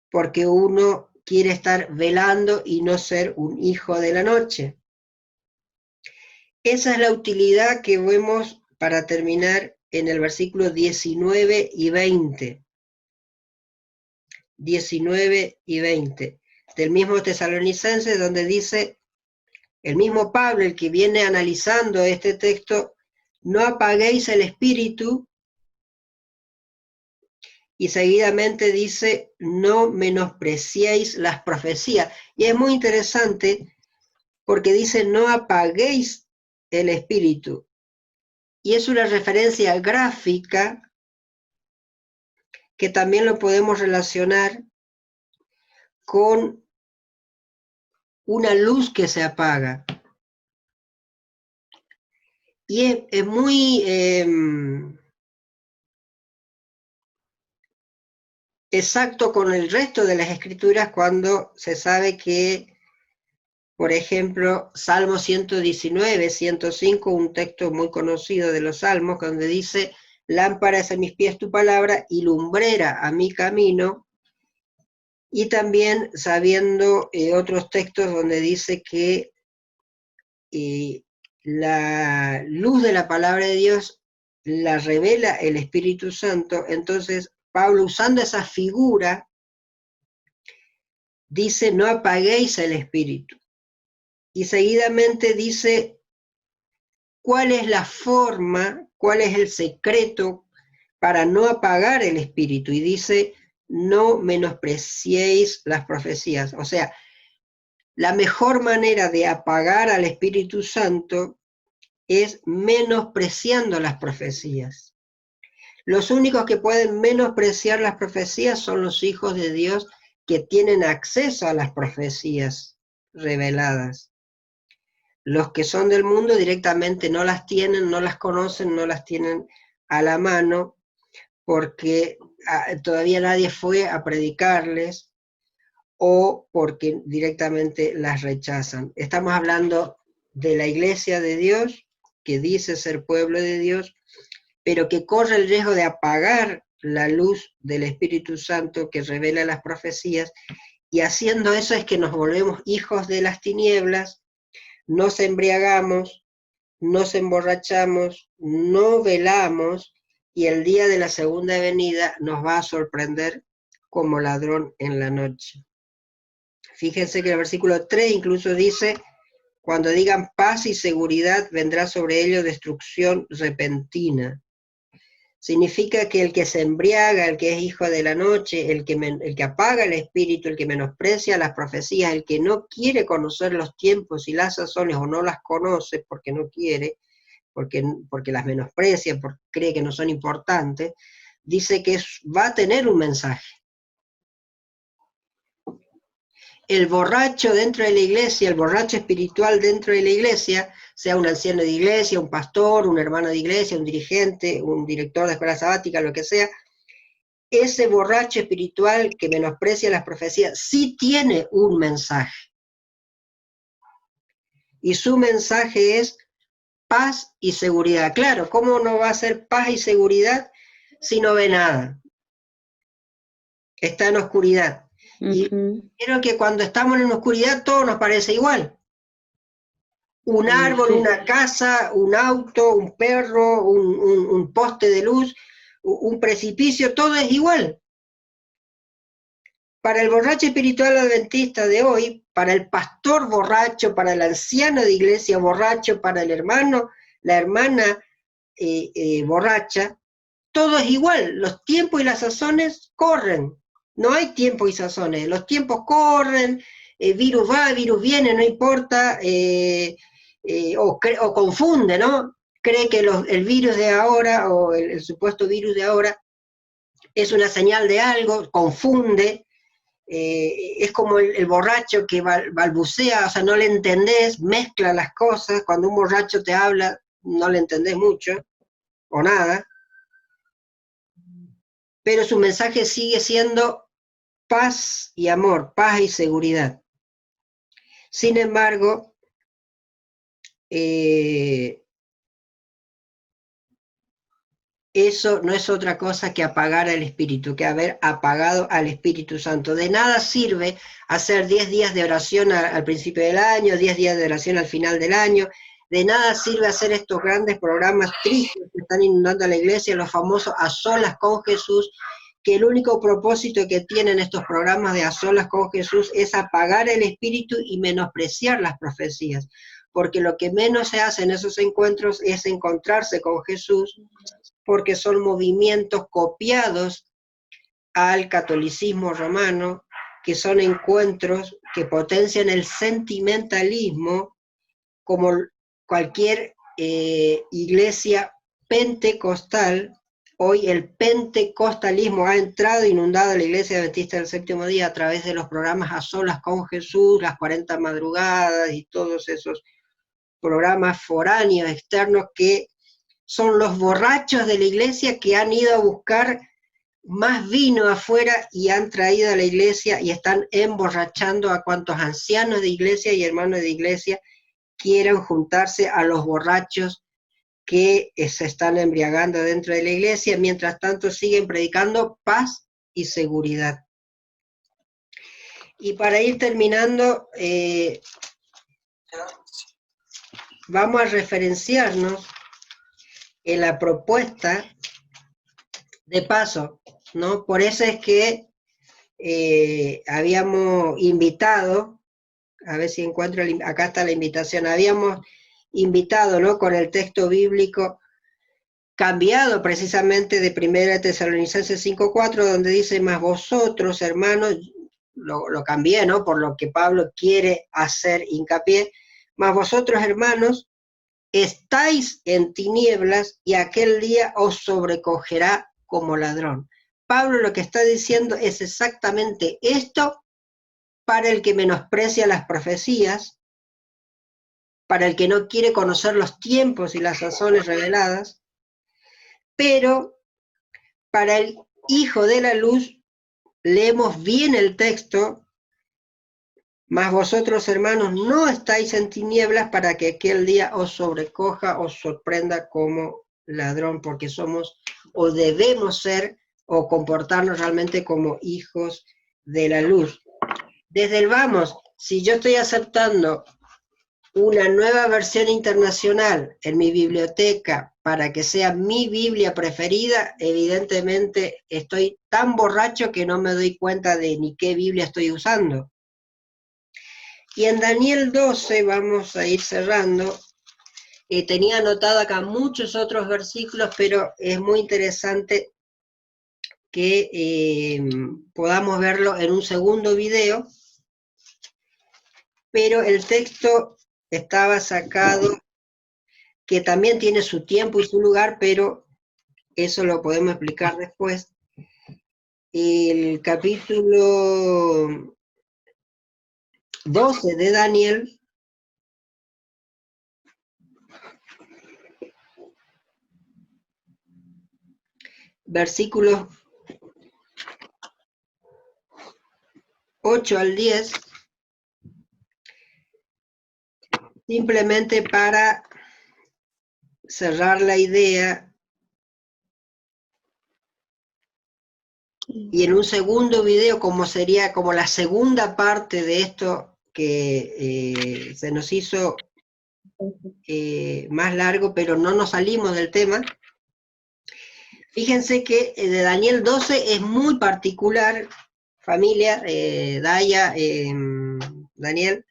B: porque uno quiere estar velando y no ser un hijo de la noche. Esa es la utilidad que vemos para terminar en el versículo 19 y 20. 19 y 20. Del mismo Tesalonicenses, donde dice, el mismo Pablo, el que viene analizando este texto, no apaguéis el espíritu, y seguidamente dice, no menospreciéis las profecías. Y es muy interesante porque dice, no apaguéis el espíritu. Y es una referencia gráfica que también lo podemos relacionar con una luz que se apaga. Y es muy exacto con el resto de las escrituras cuando se sabe que, por ejemplo, Salmo 119, 105, un texto muy conocido de los Salmos, donde dice, lámpara es a mis pies tu palabra y lumbrera a mi camino, Y también sabiendo otros textos donde dice que la luz de la palabra de Dios la revela el Espíritu Santo, entonces Pablo, usando esa figura, dice, no apaguéis el Espíritu. Y seguidamente dice, ¿cuál es la forma, cuál es el secreto para no apagar el Espíritu? Y dice, no menospreciéis las profecías. O sea, la mejor manera de apagar al Espíritu Santo es menospreciando las profecías. Los únicos que pueden menospreciar las profecías son los hijos de Dios que tienen acceso a las profecías reveladas. Los que son del mundo directamente no las tienen, no las conocen, no las tienen a la mano, porque todavía nadie fue a predicarles o porque directamente las rechazan. Estamos hablando de la iglesia de Dios, que dice ser pueblo de Dios, pero que corre el riesgo de apagar la luz del Espíritu Santo que revela las profecías, y haciendo eso es que nos volvemos hijos de las tinieblas, nos embriagamos, nos emborrachamos, no velamos, y el día de la segunda venida nos va a sorprender como ladrón en la noche. Fíjense que el versículo 3 incluso dice, cuando digan paz y seguridad, vendrá sobre ellos destrucción repentina. Significa que el que se embriaga, el que es hijo de la noche, el que apaga el espíritu, el que menosprecia las profecías, el que no quiere conocer los tiempos y las sazones, o no las conoce porque no quiere, porque las menosprecia, porque cree que no son importantes, dice que va a tener un mensaje. El borracho dentro de la iglesia, el borracho espiritual dentro de la iglesia, sea un anciano de iglesia, un pastor, un hermano de iglesia, un dirigente, un director de escuela sabática, lo que sea, ese borracho espiritual que menosprecia las profecías sí tiene un mensaje. Y su mensaje es paz y seguridad. Claro, ¿cómo no va a ser paz y seguridad si no ve nada? Está en oscuridad. Y creo que cuando estamos en oscuridad todo nos parece igual. Un árbol, una casa, un auto, un perro, un poste de luz, un precipicio, todo es igual. Para el borracho espiritual adventista de hoy, para el pastor borracho, para el anciano de iglesia borracho, para el hermano, la hermana borracha, todo es igual. Los tiempos y las sazones corren. No hay tiempo y sazones. Los tiempos corren, virus va, virus viene, no importa, o confunde, ¿no? Cree que el virus de ahora, o el supuesto virus de ahora, es una señal de algo, confunde. Es como el borracho que balbucea, o sea, no le entendés, mezcla las cosas. Cuando un borracho te habla, no le entendés mucho, o nada. Pero su mensaje sigue siendo paz y amor, paz y seguridad. Sin embargo, eso no es otra cosa que apagar al Espíritu, que haber apagado al Espíritu Santo. De nada sirve hacer 10 días de oración al principio del año, 10 días de oración al final del año. De nada sirve hacer estos grandes programas tristes que están inundando a la iglesia, los famosos A Solas con Jesús, que el único propósito que tienen estos programas de A Solas con Jesús es apagar el espíritu y menospreciar las profecías, porque lo que menos se hace en esos encuentros es encontrarse con Jesús, porque son movimientos copiados al catolicismo romano, que son encuentros que potencian el sentimentalismo, como cualquier iglesia pentecostal. Hoy el pentecostalismo ha entrado, inundado a la Iglesia Adventista del Séptimo Día a través de los programas A Solas con Jesús, las 40 madrugadas y todos esos programas foráneos, externos, que son los borrachos de la iglesia que han ido a buscar más vino afuera y han traído a la iglesia y están emborrachando a cuantos ancianos de iglesia y hermanos de iglesia quieran juntarse a los borrachos que se están embriagando dentro de la iglesia. Mientras tanto siguen predicando paz y seguridad. Y para ir terminando, vamos a referenciarnos en la propuesta de paso, ¿no? Por eso es que habíamos invitado, a ver si encuentro, acá está la invitación, habíamos invitado, ¿no? Con el texto bíblico cambiado precisamente de 1 Tesalonicenses 5:4, donde dice, más vosotros, hermanos, lo cambié, ¿no? Por lo que Pablo quiere hacer hincapié, más vosotros, hermanos, estáis en tinieblas y aquel día os sobrecogerá como ladrón. Pablo lo que está diciendo es exactamente esto para el que menosprecia las profecías, para el que no quiere conocer los tiempos y las sazones reveladas, pero para el Hijo de la Luz, leemos bien el texto, mas vosotros, hermanos, no estáis en tinieblas para que aquel día os sobrecoja, os sorprenda como ladrón, porque somos o debemos ser o comportarnos realmente como hijos de la luz. Desde el vamos, si yo estoy aceptando una nueva versión internacional en mi biblioteca para que sea mi Biblia preferida, evidentemente estoy tan borracho que no me doy cuenta de ni qué Biblia estoy usando. Y en Daniel 12, vamos a ir cerrando, tenía anotado acá muchos otros versículos, pero es muy interesante que podamos verlo en un segundo video, pero el texto estaba sacado, que también tiene su tiempo y su lugar, pero eso lo podemos explicar después. El capítulo 12 de Daniel, versículos 8 al 10, simplemente para cerrar la idea, y en un segundo video, como sería como la segunda parte de esto que se nos hizo más largo, pero no nos salimos del tema. Fíjense que de Daniel 12 es muy particular, familia, Daya, Daniel.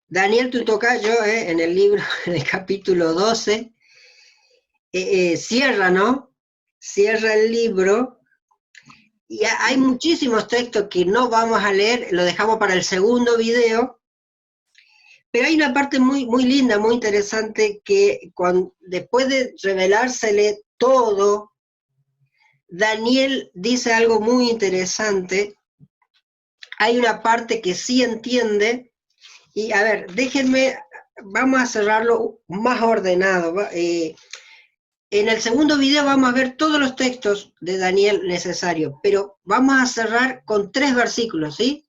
B: Daniel, tu tocayo, en el libro, en el capítulo 12, cierra, ¿no? Cierra el libro, y hay muchísimos textos que no vamos a leer, lo dejamos para el segundo video, pero hay una parte muy, muy linda, muy interesante, que después de revelársele todo, Daniel dice algo muy interesante. Hay una parte que sí entiende, y a ver, déjenme, vamos a cerrarlo más ordenado. En el segundo video vamos a ver todos los textos de Daniel necesarios, pero vamos a cerrar con 3 versículos, ¿sí?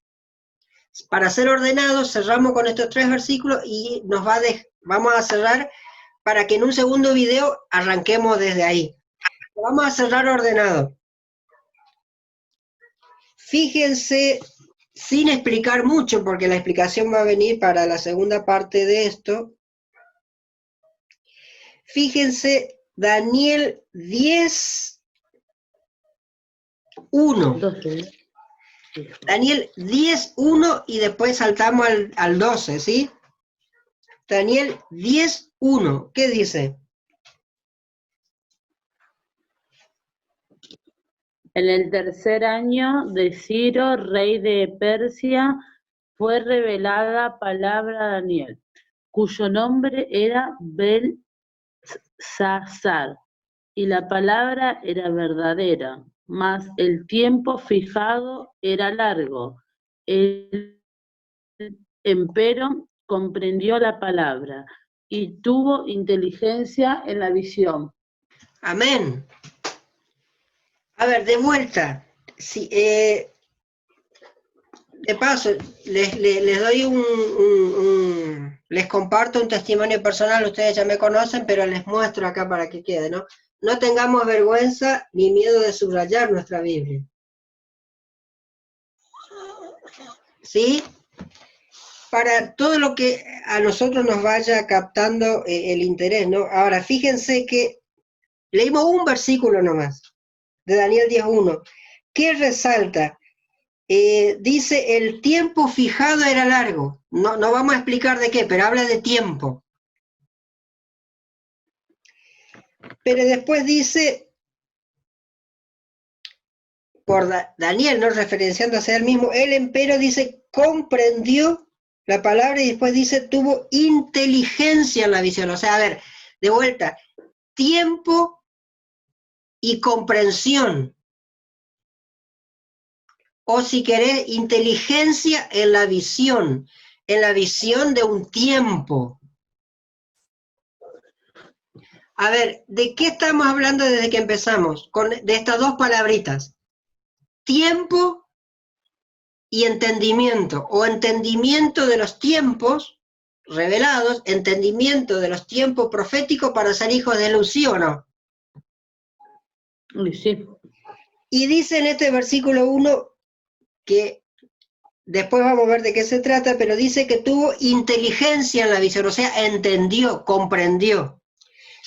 B: Para ser ordenados, cerramos con estos 3 versículos y vamos a cerrar para que en un segundo video arranquemos desde ahí. Vamos a cerrar ordenado. Fíjense, sin explicar mucho, porque la explicación va a venir para la segunda parte de esto. Fíjense, Daniel 10:1. Daniel 10:1 y después saltamos al 12, ¿sí? Daniel 10:1, ¿qué dice?
A: En el tercer año de Ciro, rey de Persia, fue revelada palabra a Daniel, cuyo nombre era Belsasar, y la palabra era verdadera, mas el tiempo fijado era largo. Él, empero, comprendió la palabra y tuvo inteligencia en la visión.
B: Amén. A ver, de vuelta. Sí, de paso, les doy les comparto un testimonio personal, ustedes ya me conocen, pero les muestro acá para que quede, ¿no? No tengamos vergüenza ni miedo de subrayar nuestra Biblia. ¿sí? Para todo lo que a nosotros nos vaya captando el interés, ¿no? Ahora, fíjense que leímos un versículo nomás, de Daniel 10:1. ¿Qué resalta? Dice, el tiempo fijado era largo. No vamos a explicar de qué, pero habla de tiempo. Pero después dice, por Daniel, ¿no? Referenciándose a él mismo, él empero dice, comprendió la palabra y después dice, tuvo inteligencia en la visión. O sea, a ver, de vuelta, tiempo y comprensión. O si querés, inteligencia en la visión de un tiempo. A ver, ¿de qué estamos hablando desde que empezamos? De estas dos palabritas. Tiempo y entendimiento, o entendimiento de los tiempos revelados, entendimiento de los tiempos proféticos para ser hijos de luz, ¿sí o no?
A: Sí.
B: Y dice en este versículo 1 que después vamos a ver de qué se trata, pero dice que tuvo inteligencia en la visión, o sea, entendió, comprendió.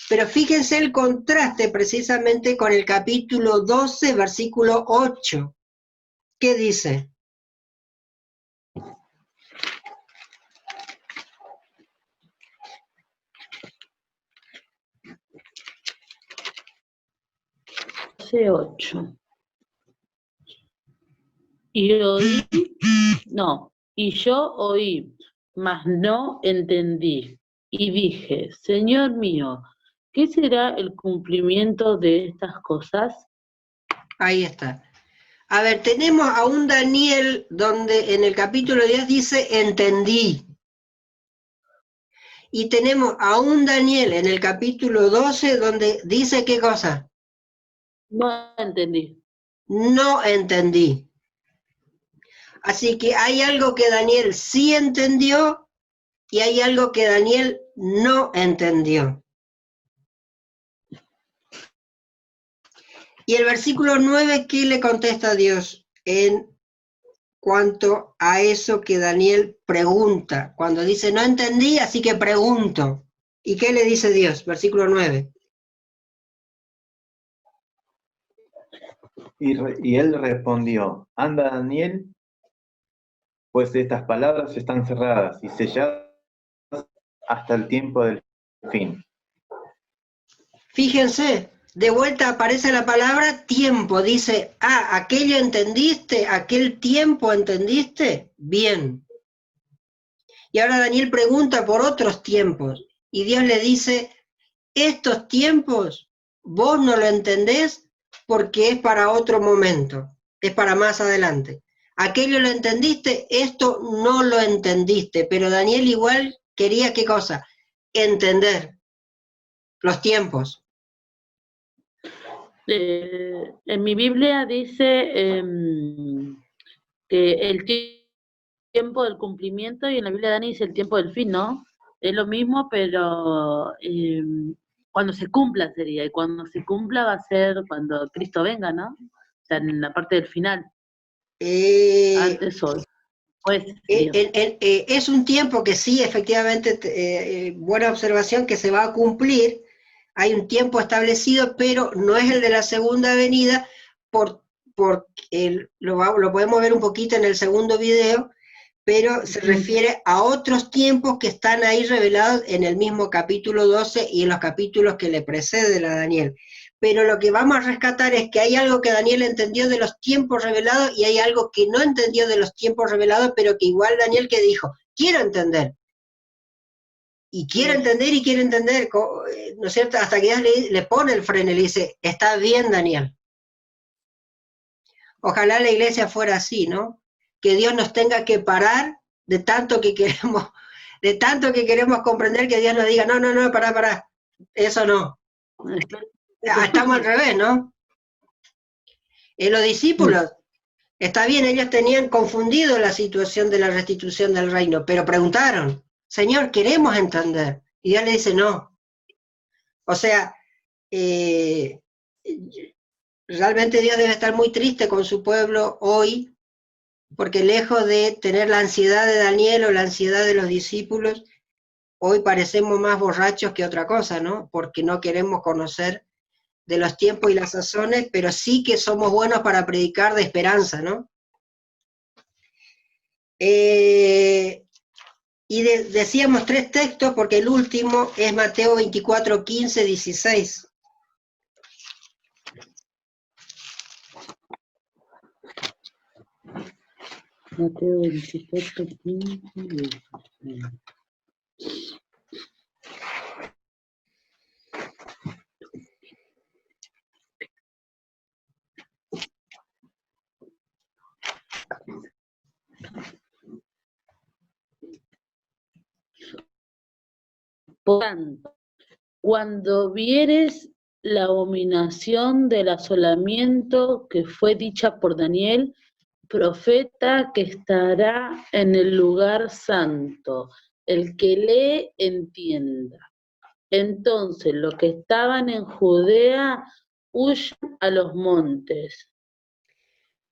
B: Pero fíjense el contraste precisamente con el capítulo 12, versículo 8. ¿Qué dice?
A: C8. Y yo oí, mas no entendí. Y dije, Señor mío, ¿qué será el cumplimiento de estas cosas?
B: Ahí está. A ver, tenemos a un Daniel donde en el capítulo 10 dice, entendí. Y tenemos a un Daniel en el capítulo 12 donde dice, ¿qué cosa?
A: No entendí.
B: No entendí. Así que hay algo que Daniel sí entendió y hay algo que Daniel no entendió. Y el versículo 9, ¿qué le contesta a Dios en cuanto a eso que Daniel pregunta? Cuando dice, no entendí, así que pregunto. ¿Y qué le dice Dios? Versículo 9.
C: Y él respondió, anda Daniel, pues estas palabras están cerradas y selladas hasta el tiempo del fin.
B: Fíjense, de vuelta aparece la palabra tiempo. Dice, aquello entendiste, aquel tiempo entendiste, bien. Y ahora Daniel pregunta por otros tiempos. Y Dios le dice, estos tiempos vos no lo entendés porque es para otro momento, es para más adelante. Aquello lo entendiste, esto no lo entendiste, pero Daniel igual quería, ¿qué cosa? Entender los tiempos.
A: En mi Biblia dice que el tiempo del cumplimiento y en la Biblia de Dani dice el tiempo del fin, ¿no? Es lo mismo, pero cuando se cumpla sería, y cuando se cumpla va a ser cuando Cristo venga, ¿no? O sea, en la parte del final, antes o después.
B: Es un tiempo que sí, efectivamente, buena observación, que se va a cumplir. Hay un tiempo establecido, pero no es el de la segunda venida, lo podemos ver un poquito en el segundo video, pero se refiere a otros tiempos que están ahí revelados en el mismo capítulo 12 y en los capítulos que le preceden a Daniel. Pero lo que vamos a rescatar es que hay algo que Daniel entendió de los tiempos revelados y hay algo que no entendió de los tiempos revelados, pero que igual Daniel que dijo, quiero entender. Y quiere entender, ¿no es cierto? Hasta que Dios le pone el freno y le dice, está bien, Daniel. Ojalá la iglesia fuera así, ¿no? Que Dios nos tenga que parar de tanto que queremos comprender, que Dios nos diga, no, pará, eso no. Estamos al revés, ¿no? Los discípulos, está bien, ellos tenían confundido la situación de la restitución del reino, pero preguntaron, Señor, queremos entender. Y Dios le dice, no. O sea, realmente Dios debe estar muy triste con su pueblo hoy, porque lejos de tener la ansiedad de Daniel o la ansiedad de los discípulos, hoy parecemos más borrachos que otra cosa, ¿no? Porque no queremos conocer de los tiempos y las sazones, pero sí que somos buenos para predicar de esperanza, ¿no? Decíamos 3 textos, porque el último es Mateo 24, 15, 16.
A: Mateo 24, 15, 16. Por tanto, cuando vieres la abominación del asolamiento que fue dicha por Daniel, profeta, que estará en el lugar santo, el que lee entienda. Entonces los que estaban en Judea huyan a los montes.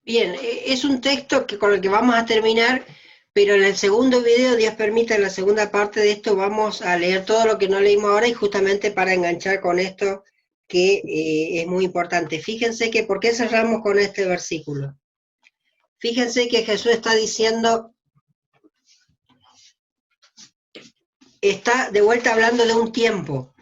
B: Bien, es un texto con el que vamos a terminar, pero en el segundo video, Dios permita, en la segunda parte de esto vamos a leer todo lo que no leímos ahora, y justamente para enganchar con esto que es muy importante. Fíjense que, ¿por qué cerramos con este versículo? Fíjense que Jesús está diciendo, está de vuelta hablando de un tiempo.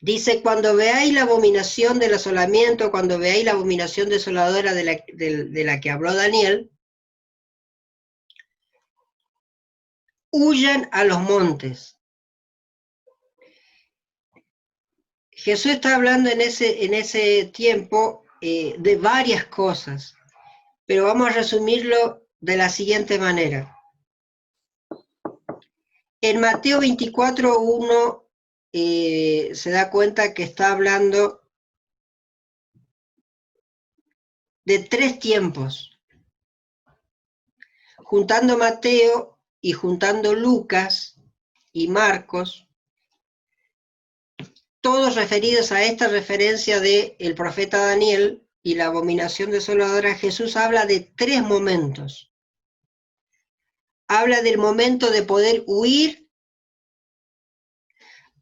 B: Dice, cuando veáis la abominación del asolamiento, cuando veáis la abominación desoladora de la que habló Daniel, huyan a los montes. Jesús está hablando en ese tiempo de varias cosas, pero vamos a resumirlo de la siguiente manera. En Mateo 24, 1 se da cuenta que está hablando de 3 tiempos. Juntando Mateo y juntando Lucas y Marcos, todos referidos a esta referencia del profeta Daniel y la abominación desoladora, Jesús habla de 3 momentos. Habla del momento de poder huir,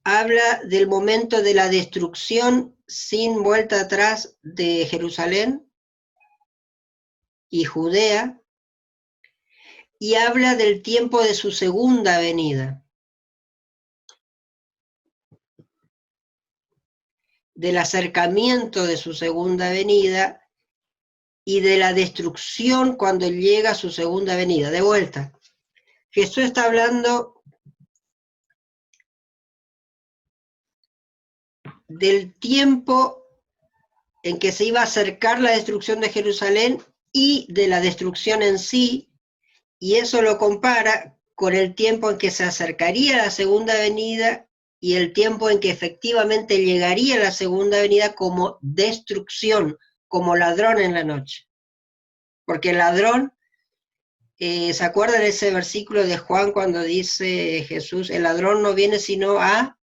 B: habla del momento de la destrucción sin vuelta atrás de Jerusalén y Judea, y habla del tiempo de su segunda venida, del acercamiento de su segunda venida y de la destrucción cuando llega su segunda venida. De vuelta, Jesús está hablando del tiempo en que se iba a acercar la destrucción de Jerusalén y de la destrucción en sí, y eso lo compara con el tiempo en que se acercaría la segunda venida y el tiempo en que efectivamente llegaría la segunda venida como destrucción, como ladrón en la noche. Porque el ladrón, ¿se acuerdan de ese versículo de Juan cuando dice Jesús, el ladrón no viene sino a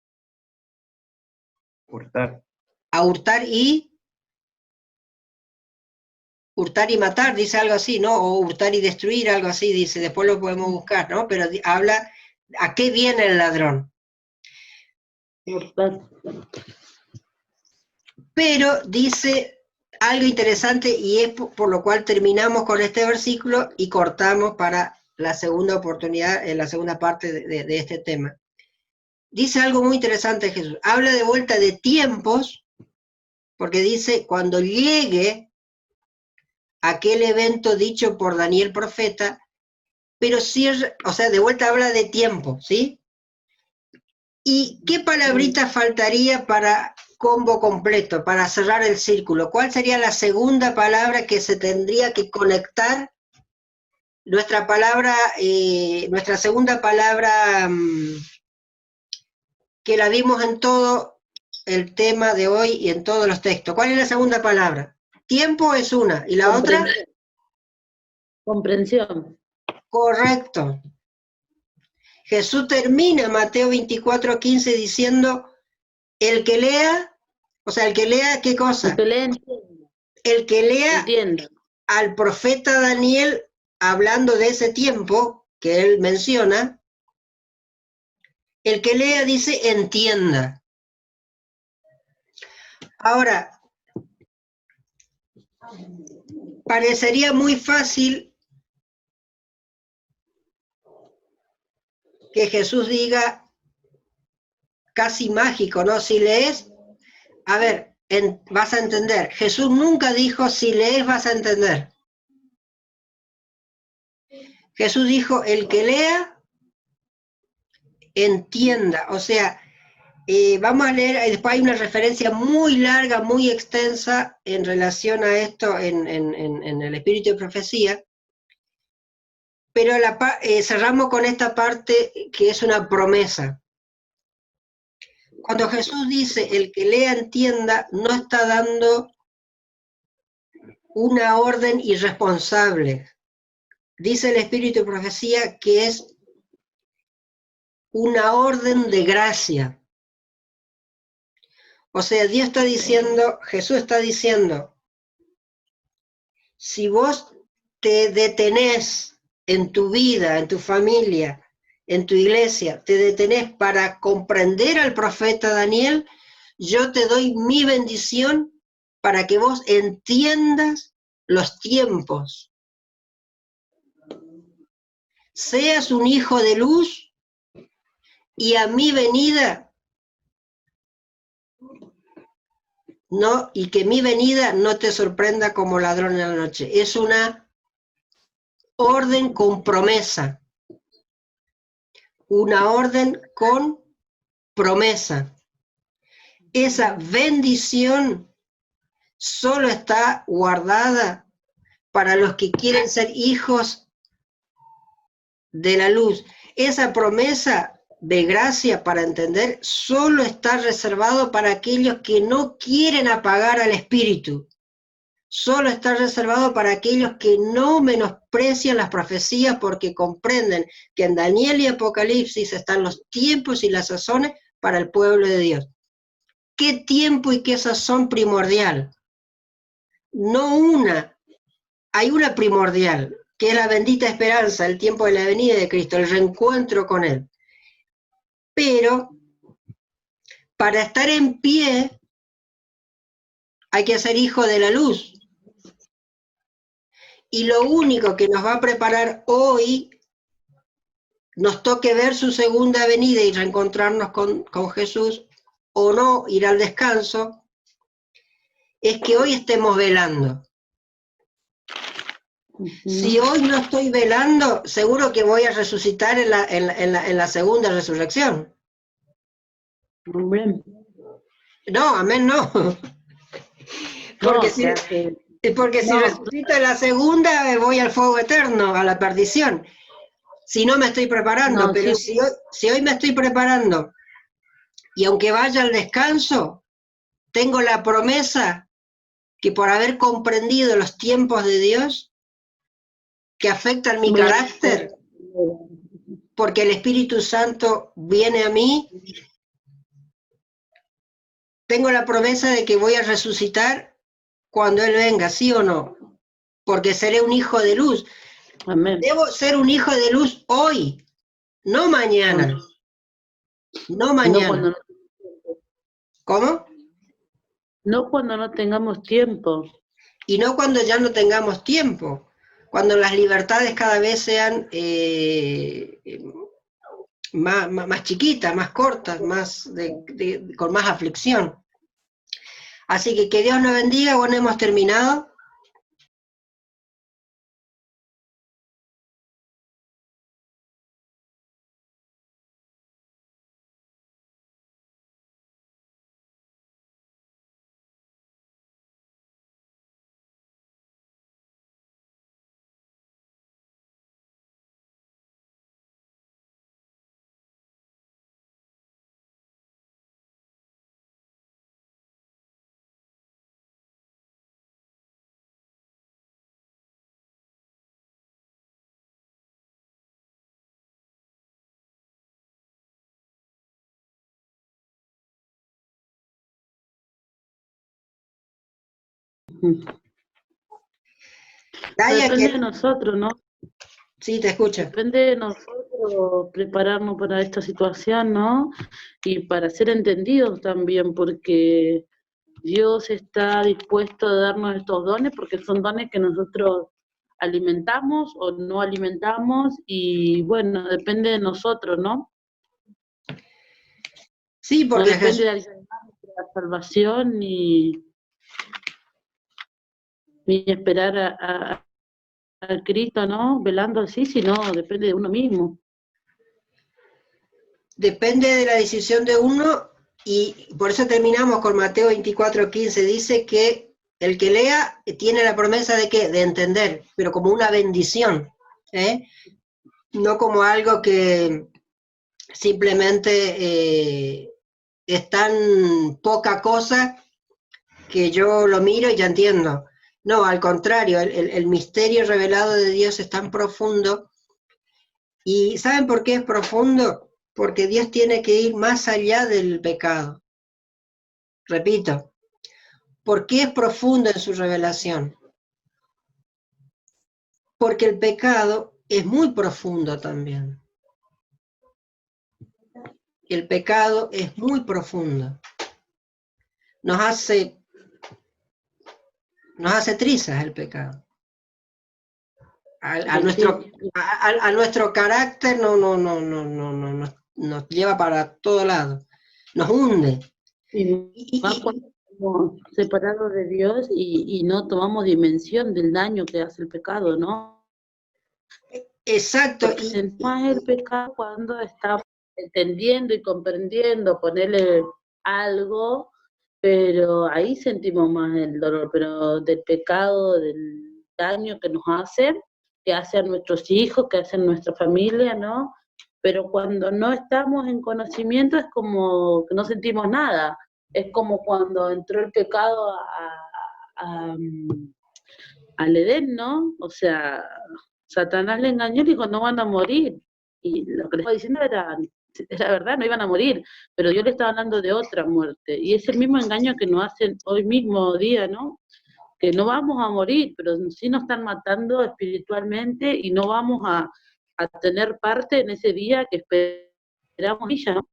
C: hurtar.
B: A hurtar y matar, dice algo así, ¿no? O hurtar y destruir, algo así, dice, después lo podemos buscar, ¿no? Pero habla, ¿a qué viene el ladrón? Pero dice algo interesante, y es por lo cual terminamos con este versículo y cortamos para la segunda oportunidad, en la segunda parte de este tema. Dice algo muy interesante Jesús, habla de vuelta de tiempos, porque dice, cuando llegue aquel evento dicho por Daniel profeta, pero cierra, o sea, de vuelta habla de tiempo, ¿sí? ¿Y qué palabrita faltaría para combo completo, para cerrar el círculo? ¿Cuál sería la segunda palabra que se tendría que conectar? Nuestra palabra, nuestra segunda palabra, que la vimos en todo el tema de hoy y en todos los textos. ¿Cuál es la segunda palabra? Tiempo es una, ¿y la otra?
A: Comprensión.
B: Correcto. Jesús termina Mateo 24, 15 diciendo, el que lea, o sea, el que lea, ¿qué cosa?
A: El que lea entienda.
B: El que lea
A: Entienda.
B: al profeta Daniel hablando de ese tiempo que él menciona, el que lea dice entienda. Ahora, parecería muy fácil que Jesús diga, casi mágico, ¿no? Si lees, a ver, vas a entender. Jesús nunca dijo, si lees vas a entender. Jesús dijo, el que lea, entienda. O sea, vamos a leer, después hay una referencia muy larga, muy extensa en relación a esto en el espíritu de profecía, pero cerramos con esta parte que es una promesa. Cuando Jesús dice, el que lea entienda, no está dando una orden irresponsable. Dice el espíritu de profecía que es una orden de gracia. O sea, Dios está diciendo, Jesús está diciendo, si vos te detenés en tu vida, en tu familia, en tu iglesia, te detenés para comprender al profeta Daniel, yo te doy mi bendición para que vos entiendas los tiempos. Seas un hijo de luz y a mi venida no, y que mi venida no te sorprenda como ladrón en la noche. Es una orden con promesa. Una orden con promesa. Esa bendición solo está guardada para los que quieren ser hijos de la luz. Esa promesa de gracia, para entender, solo está reservado para aquellos que no quieren apagar al Espíritu. Solo está reservado para aquellos que no menosprecian las profecías porque comprenden que en Daniel y Apocalipsis están los tiempos y las sazones para el pueblo de Dios. ¿Qué tiempo y qué sazón primordial? No una, hay una primordial, que es la bendita esperanza, el tiempo de la venida de Cristo, el reencuentro con Él. Pero para estar en pie hay que ser hijo de la luz. Y lo único que nos va a preparar hoy, nos toque ver su segunda venida y reencontrarnos con Jesús, o no, ir al descanso, es que hoy estemos velando. Si hoy no estoy velando, seguro que voy a resucitar en la segunda resurrección.
A: Amén.
B: No, amén no. Porque
A: No,
B: si resucito en la segunda, voy al fuego eterno, a la perdición. Si no me estoy preparando,
A: no,
B: pero
A: sí.
B: si hoy me estoy preparando, y aunque vaya al descanso, tengo la promesa que por haber comprendido los tiempos de Dios, que afectan mi carácter, porque el Espíritu Santo viene a mí, tengo la promesa de que voy a resucitar cuando Él venga, ¿sí o no? Porque seré un hijo de luz.
A: Amén.
B: Debo ser un hijo de luz hoy, no mañana. No mañana.
A: No cuando
B: ¿Cómo?
A: no cuando no tengamos tiempo.
B: Y no cuando ya no tengamos tiempo, cuando las libertades cada vez sean más chiquitas, más cortas, con más aflicción. Así que Dios nos bendiga. Bueno, hemos terminado. Daya,
A: Depende de nosotros, ¿no?
B: Sí, te escucho.
A: Depende de nosotros prepararnos para esta situación, ¿no? Y para ser entendidos también, porque Dios está dispuesto a darnos estos dones, porque son dones que nosotros alimentamos o no alimentamos, y bueno, depende de nosotros, ¿no?
B: Sí,
A: No
B: porque
A: depende
B: Jesús,
A: de alguien más la salvación, ni esperar a Cristo, ¿no? Velando así, sino depende de uno mismo.
B: depende de la decisión de uno, y por eso terminamos con Mateo 24:15, dice que el que lea tiene la promesa de ¿qué? De entender, pero como una bendición, ¿eh? No como algo que simplemente es tan poca cosa que yo lo miro y ya entiendo. No, al contrario, el misterio revelado de Dios es tan profundo. ¿Y saben por qué es profundo? Porque Dios tiene que ir más allá del pecado. Repito, ¿por qué es profundo en su revelación? Porque el pecado es muy profundo también. El pecado es muy profundo. Nos hace trizas el pecado. A nuestro carácter nos lleva para todo lado. Nos hunde.
A: Y más cuando estamos separados de Dios y no tomamos dimensión del daño que hace el pecado, ¿no?
B: Exacto.
A: Porque sentimos más el pecado cuando estamos entendiendo y comprendiendo, ponerle algo, pero ahí sentimos más el dolor, pero del pecado, del daño que hace a nuestros hijos, que hace a nuestra familia, ¿no? Pero cuando no estamos en conocimiento es como que no sentimos nada. Es como cuando entró el pecado a, al Edén, ¿no? O sea, Satanás le engañó y dijo, no van a morir. Y lo que le estaba diciendo era verdad, no iban a morir, pero Dios le estaba hablando de otra muerte. Y es el mismo engaño que nos hacen hoy mismo día, ¿no? Que no vamos a morir, pero sí nos están matando espiritualmente y no vamos a tener parte en ese día que esperamos ya, ¿no?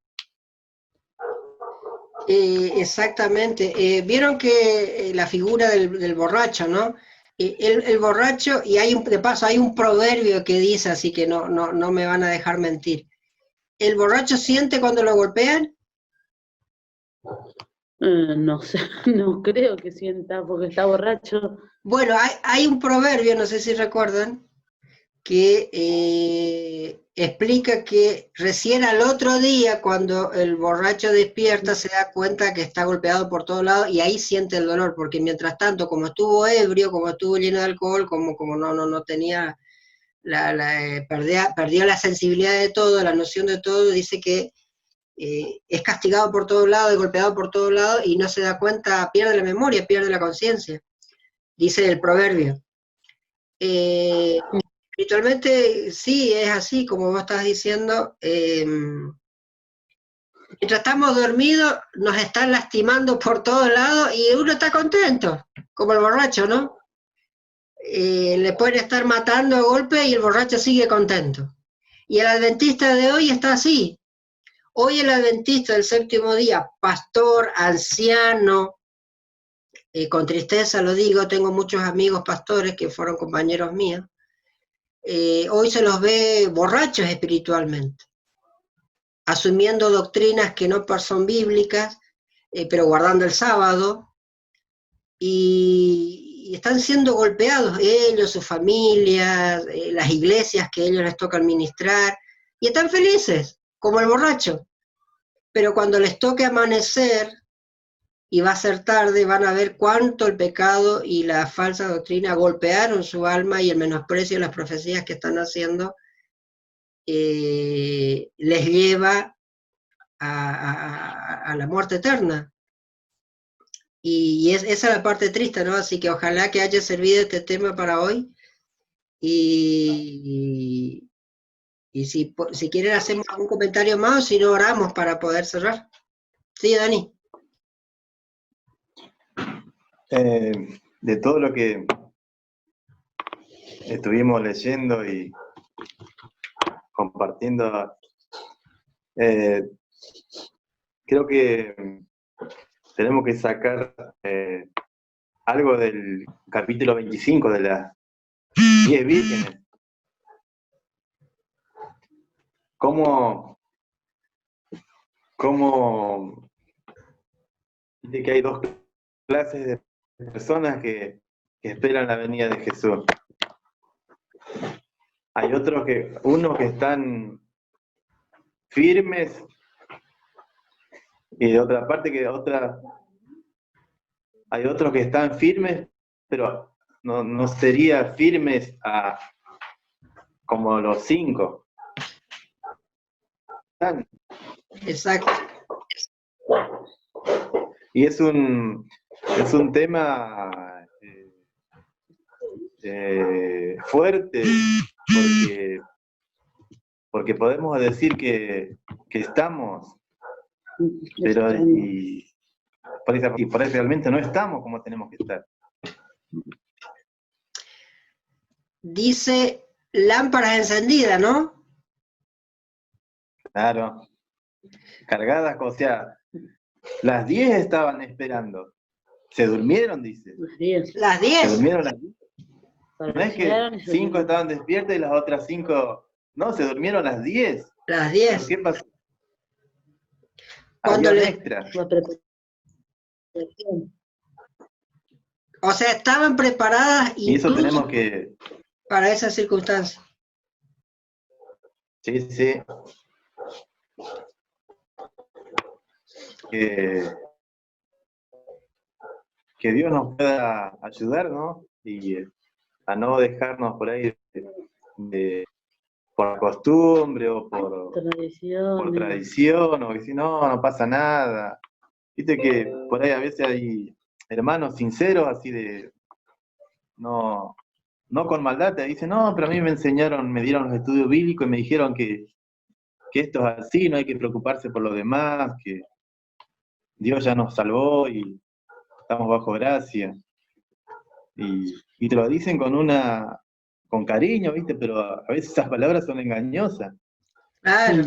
B: Exactamente. Vieron que la figura del borracho, ¿no? El borracho, y de paso hay un proverbio que dice, así que no me van a dejar mentir. ¿El borracho siente cuando lo golpean?
A: No sé, no creo que sienta porque está borracho.
B: Bueno, hay un proverbio, no sé si recuerdan, que explica que recién al otro día, cuando el borracho despierta, se da cuenta que está golpeado por todos lados y ahí siente el dolor, porque mientras tanto, como estuvo ebrio, como estuvo lleno de alcohol, como no tenía, perdió la sensibilidad de todo, la noción de todo, dice que es castigado por todos lados, es golpeado por todos lados y no se da cuenta, pierde la memoria, pierde la conciencia, dice el proverbio. Espiritualmente sí, es así, como vos estás diciendo. Mientras estamos dormidos, nos están lastimando por todos lados y uno está contento, como el borracho, ¿no? Le pueden estar matando a golpe y el borracho sigue contento. Y el adventista de hoy está así. Hoy el adventista del séptimo día, pastor, anciano, con tristeza lo digo, tengo muchos amigos pastores que fueron compañeros míos, hoy se los ve borrachos espiritualmente, asumiendo doctrinas que no son bíblicas, pero guardando el sábado, y están siendo golpeados ellos, sus familias, las iglesias que ellos les toca administrar, y están felices, como el borracho. Pero cuando les toque amanecer, y va a ser tarde, van a ver cuánto el pecado y la falsa doctrina golpearon su alma y el menosprecio de las profecías que están haciendo les lleva a la muerte eterna. Y esa es la parte triste, ¿no? Así que ojalá que haya servido este tema para hoy. Y si quieren hacemos algún comentario más o si no oramos para poder cerrar. Sí, Dani.
C: De todo lo que estuvimos leyendo y compartiendo. Creo que tenemos que sacar algo del capítulo 25 de las 10 vírgenes. ¿Cómo de que hay dos clases de personas que esperan la venida de Jesús? Hay unos que están firmes, y de otra parte hay otros que están firmes, pero no sería firmes como los 5.
B: Exacto.
C: Y es un tema fuerte, porque podemos decir que estamos, pero por eso realmente no estamos como tenemos que estar.
B: Dice lámparas encendidas, ¿no?
C: Claro. Cargadas, o sea, las 10 estaban esperando. Se durmieron, dice.
B: Las
C: Se
B: 10.
C: durmieron las 10. No es que 5 estaban despiertas y las otras 5... No, se durmieron las 10.
B: Las 10.
C: ¿Qué pasó?
B: Cuando
C: Había extra.
B: O sea, estaban preparadas
C: Y eso
B: incluso
C: tenemos que...
B: para esas circunstancias.
C: Sí, sí. Que Dios nos pueda ayudar, ¿no? Y a no dejarnos por ahí por costumbre o por tradición, o decir, no pasa nada. Viste que por ahí a veces hay hermanos sinceros, así de, no con maldad, te dicen, no, pero a mí me dieron los estudios bíblicos y me dijeron que esto es así, no hay que preocuparse por los demás, que Dios ya nos salvó y estamos bajo gracia. Y te lo dicen con cariño, ¿viste? Pero a veces esas palabras son engañosas.
B: Claro.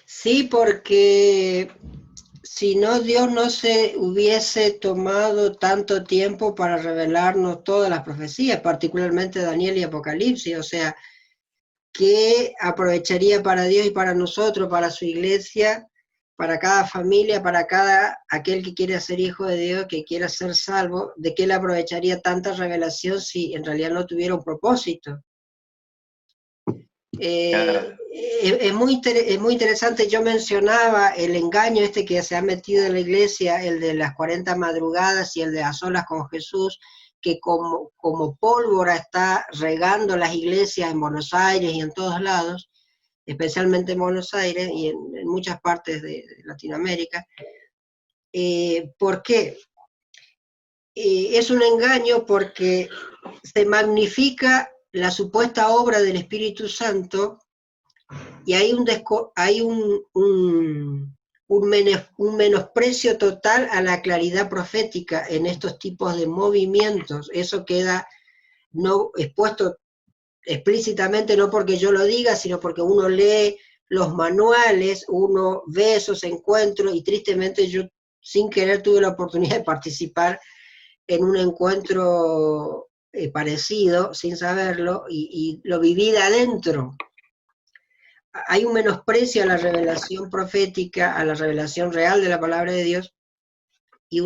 B: Sí, porque si no, Dios no se hubiese tomado tanto tiempo para revelarnos todas las profecías, particularmente Daniel y Apocalipsis. O sea, ¿qué aprovecharía para Dios y para nosotros, para su iglesia, para cada familia, para cada aquel que quiere ser hijo de Dios, que quiera ser salvo? ¿De qué le aprovecharía tanta revelación si en realidad no tuviera un propósito? Es muy interesante. Yo mencionaba el engaño que se ha metido en la iglesia, el de las 40 madrugadas y el de a solas con Jesús, que como pólvora está regando las iglesias en Buenos Aires y en todos lados, especialmente en Buenos Aires y en muchas partes de Latinoamérica. ¿Por qué? Es un engaño porque se magnifica la supuesta obra del Espíritu Santo y hay un menosprecio total a la claridad profética en estos tipos de movimientos. Eso queda no expuesto explícitamente, no porque yo lo diga, sino porque uno lee los manuales, uno ve esos encuentros, y tristemente yo sin querer tuve la oportunidad de participar en un encuentro parecido, sin saberlo, y lo viví de adentro. Hay un menosprecio a la revelación profética, a la revelación real de la palabra de Dios, y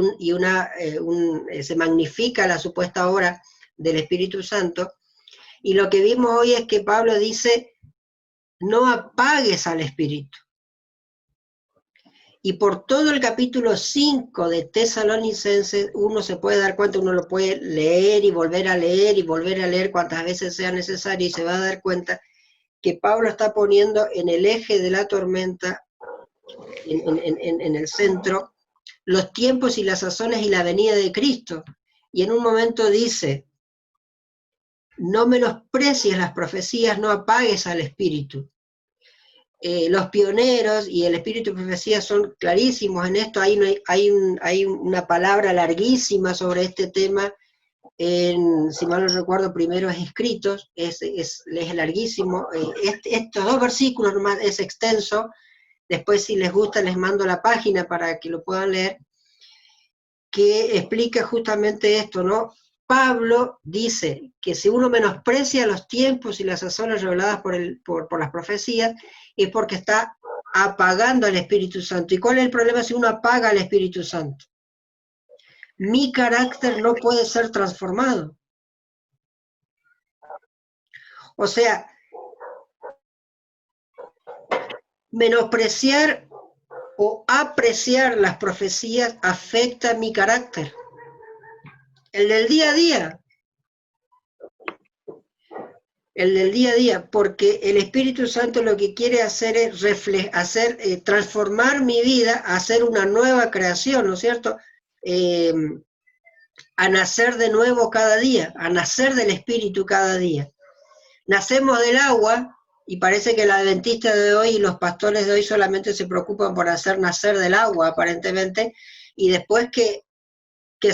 B: se magnifica la supuesta obra del Espíritu Santo. Y lo que vimos hoy es que Pablo dice, no apagues al Espíritu. Y por todo el capítulo 5 de Tesalonicenses, uno se puede dar cuenta, uno lo puede leer y volver a leer cuantas veces sea necesario, y se va a dar cuenta que Pablo está poniendo en el eje de la tormenta, en el centro, los tiempos y las sazones y la venida de Cristo. Y en un momento dice, no menosprecies las profecías, no apagues al Espíritu. Los pioneros y el Espíritu de Profecía son clarísimos en esto. Hay una palabra larguísima sobre este tema si mal no recuerdo, primero es escritos, es larguísimo, estos 2 versículos nomás, es extenso, después si les gusta les mando la página para que lo puedan leer, que explica justamente esto, ¿no? Pablo dice que si uno menosprecia los tiempos y las sazones reveladas por las profecías, es porque está apagando al Espíritu Santo. ¿Y cuál es el problema si uno apaga al Espíritu Santo? Mi carácter no puede ser transformado. O sea, menospreciar o apreciar las profecías afecta mi carácter. El del día a día. El del día a día, porque el Espíritu Santo lo que quiere hacer es transformar mi vida, hacer una nueva creación, ¿no es cierto? A nacer de nuevo cada día, a nacer del Espíritu cada día. Nacemos del agua, y parece que la adventista de hoy y los pastores de hoy solamente se preocupan por hacer nacer del agua, aparentemente, y después que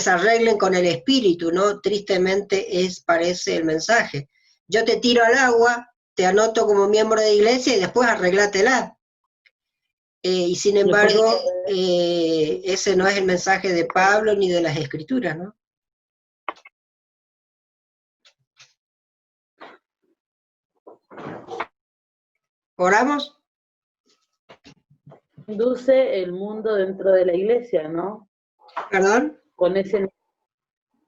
B: se arreglen con el Espíritu, ¿no? Tristemente parece el mensaje. Yo te tiro al agua, te anoto como miembro de iglesia y después arreglátela. Y sin embargo, ese no es el mensaje de Pablo ni de las Escrituras, ¿no? ¿Oramos?
A: Conduce el mundo dentro de la iglesia, ¿no?
B: ¿Perdón?
A: Con ese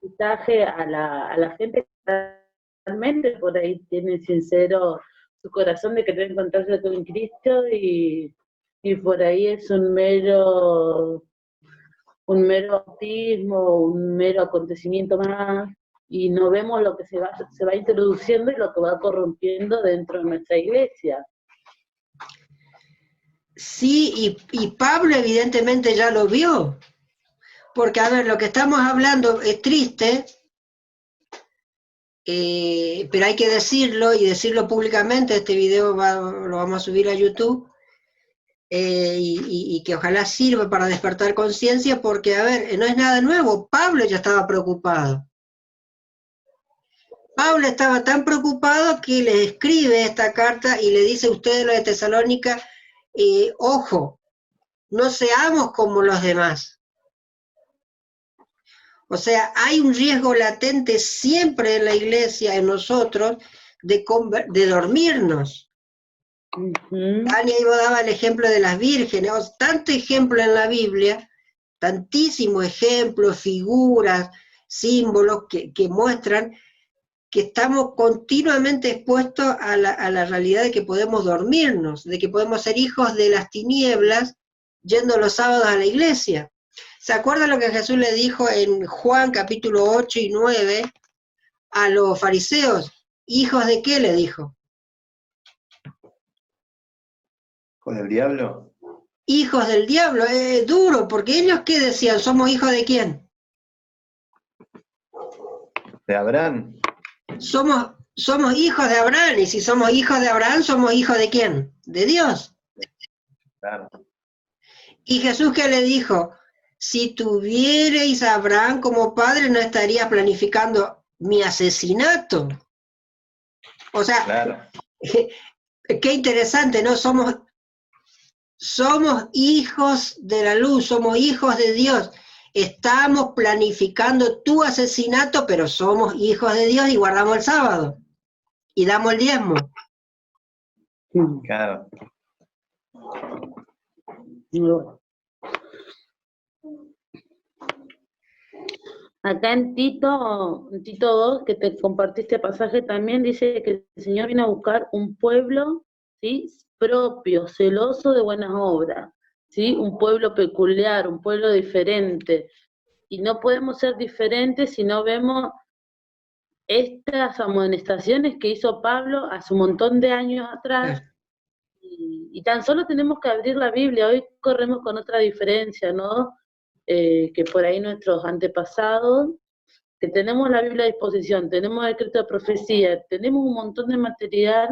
A: mensaje a la gente que realmente por ahí tiene sincero su corazón de querer encontrarse con Cristo y por ahí es un mero bautismo, un mero acontecimiento más, y no vemos lo que se va introduciendo y lo que va corrompiendo dentro de nuestra iglesia.
B: Sí, y Pablo evidentemente ya lo vio, porque a ver, lo que estamos hablando es triste, pero hay que decirlo y decirlo públicamente. Este video lo vamos a subir a YouTube, y que ojalá sirva para despertar conciencia, porque a ver, no es nada nuevo. Pablo ya estaba preocupado. Pablo estaba tan preocupado que le escribe esta carta y le dice a ustedes, los de Tesalónica, ojo, no seamos como los demás. O sea, hay un riesgo latente siempre en la iglesia, en nosotros, de dormirnos. Tania iba daba el ejemplo de las vírgenes, tanto ejemplo en la Biblia, tantísimos ejemplos, figuras, símbolos que muestran que estamos continuamente expuestos a la realidad de que podemos dormirnos, de que podemos ser hijos de las tinieblas yendo los sábados a la iglesia. ¿Se acuerdan lo que Jesús le dijo en Juan capítulo 8 y 9 a los fariseos? ¿Hijos de qué le dijo?
C: ¿Hijos del diablo?
B: Hijos del diablo, es duro, porque ellos ¿qué decían? ¿Somos hijos de quién?
C: De Abraham.
B: Somos hijos de Abraham, y si somos hijos de Abraham, ¿somos hijos de quién? De Dios.
C: Claro.
B: ¿Y Jesús qué le dijo? Si tuvierais a Abraham como padre, no estaría planificando mi asesinato. O sea, claro. Qué interesante, ¿no? Somos hijos de la luz, somos hijos de Dios. Estamos planificando tu asesinato, pero somos hijos de Dios y guardamos el sábado. Y damos el diezmo.
C: Claro.
A: Acá en Tito 2, que te compartí este pasaje, también dice que el Señor viene a buscar un pueblo, ¿sí?, propio, celoso de buenas obras, ¿sí?, un pueblo peculiar, un pueblo diferente. Y no podemos ser diferentes si no vemos estas amonestaciones que hizo Pablo hace un montón de años atrás. Y tan solo tenemos que abrir la Biblia. Hoy corremos con otra diferencia, ¿no? Que por ahí nuestros antepasados, que tenemos la Biblia a disposición, tenemos el escrito de profecía, tenemos un montón de material,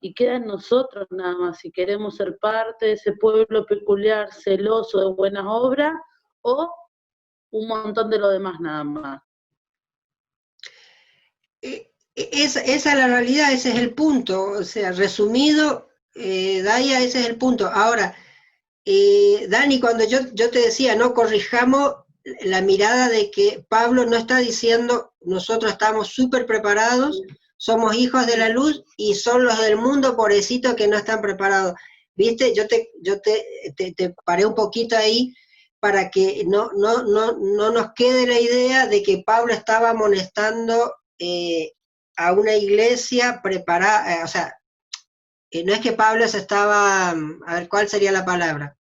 A: y queda en nosotros nada más si queremos ser parte de ese pueblo peculiar, celoso de buenas obras, o un montón de lo demás nada más.
B: esa es la realidad, ese es el punto. O sea, resumido, Daya, ese es el punto. Ahora, Dani, cuando yo te decía, no corrijamos la mirada de que Pablo no está diciendo nosotros estamos súper preparados, somos hijos de la luz y son los del mundo pobrecitos que no están preparados. ¿Viste? Yo te paré un poquito ahí para que no nos quede la idea de que Pablo estaba amonestando a una iglesia preparada, o sea, no es que Pablo se estaba, a ver, ¿cuál sería la palabra?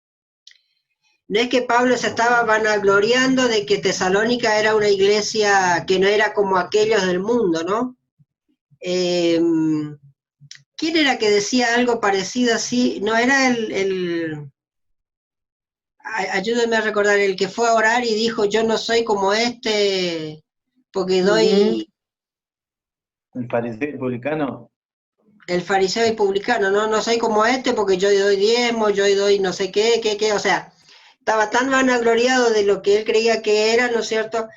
B: No es que Pablo se estaba vanagloriando de que Tesalónica era una iglesia que no era como aquellos del mundo, ¿no? ¿Quién era que decía algo parecido así? No era ayúdenme a recordar, el que fue a orar y dijo, yo no soy como este, porque doy...
C: El fariseo y publicano.
B: El fariseo y publicano, no soy como este porque yo doy diezmo, yo doy no sé qué, o sea, estaba tan vanagloriado de lo que él creía que era, ¿no es cierto?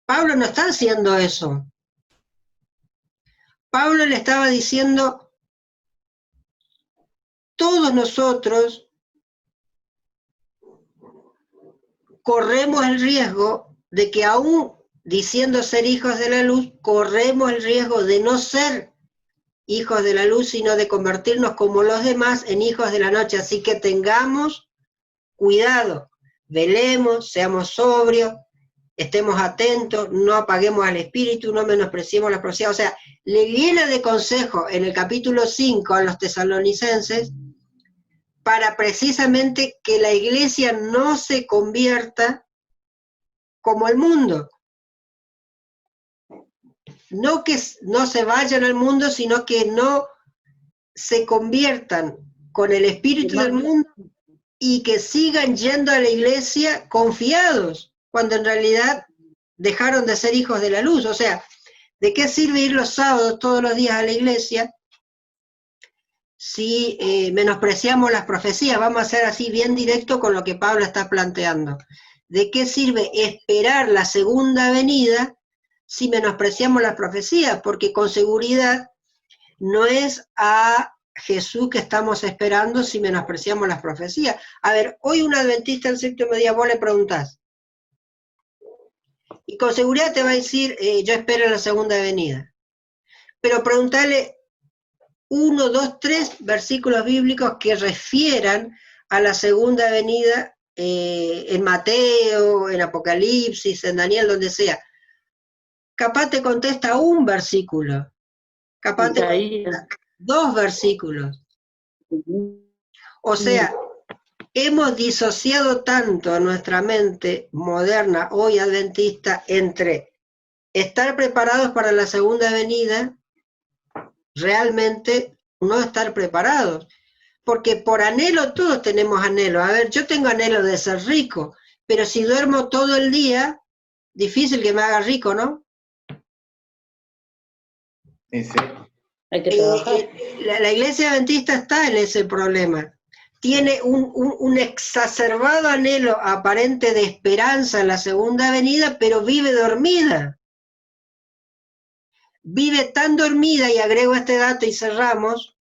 B: Pablo no está haciendo eso. Pablo le estaba diciendo, todos nosotros corremos el riesgo de que aún diciendo ser hijos de la luz, corremos el riesgo de no ser hijos de la luz, sino de convertirnos como los demás en hijos de la noche. Así que tengamos cuidado, velemos, seamos sobrios, estemos atentos, no apaguemos al espíritu, no menospreciemos la profecía. O sea, le llena de consejo en el capítulo 5 a los tesalonicenses para precisamente que la iglesia no se convierta como el mundo. No que no se vayan al mundo, sino que no se conviertan con el espíritu del mundo y que sigan yendo a la iglesia confiados, cuando en realidad dejaron de ser hijos de la luz. O sea, ¿de qué sirve ir los sábados todos los días a la iglesia si menospreciamos las profecías? Vamos a ser así bien directo con lo que Pablo está planteando. ¿De qué sirve esperar la segunda venida si menospreciamos las profecías? Porque con seguridad no es a Jesús que estamos esperando si menospreciamos las profecías. A ver, hoy un adventista del séptimo día vos le preguntás, y con seguridad te va a decir, yo espero la segunda venida. Pero preguntale 1, 2, 3 versículos bíblicos que refieran a la segunda venida en Mateo, en Apocalipsis, en Daniel, donde sea. Capaz te contesta un versículo, capaz te contesta 2 versículos. O sea, hemos disociado tanto a nuestra mente moderna, hoy adventista, entre estar preparados para la segunda venida, realmente no estar preparados. Porque por anhelo todos tenemos anhelo. A ver, yo tengo anhelo de ser rico, pero si duermo todo el día, difícil que me haga rico, ¿no?
C: Sí.
A: Hay que trabajar.
B: La iglesia adventista está en ese problema. Tiene un exacerbado anhelo aparente de esperanza en la segunda venida, pero vive dormida. Vive tan dormida, y agrego este dato y cerramos.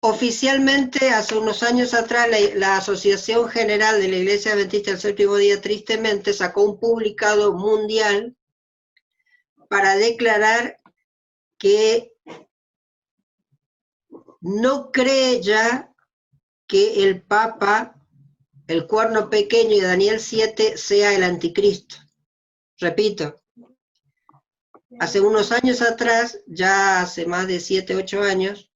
B: Oficialmente, hace unos años atrás, la Asociación General de la Iglesia Adventista del Séptimo Día, tristemente, sacó un publicado mundial para declarar que no cree ya que el Papa, el cuerno pequeño y Daniel 7 sea el anticristo. Repito, hace unos años atrás, ya hace más de 7, 8 años,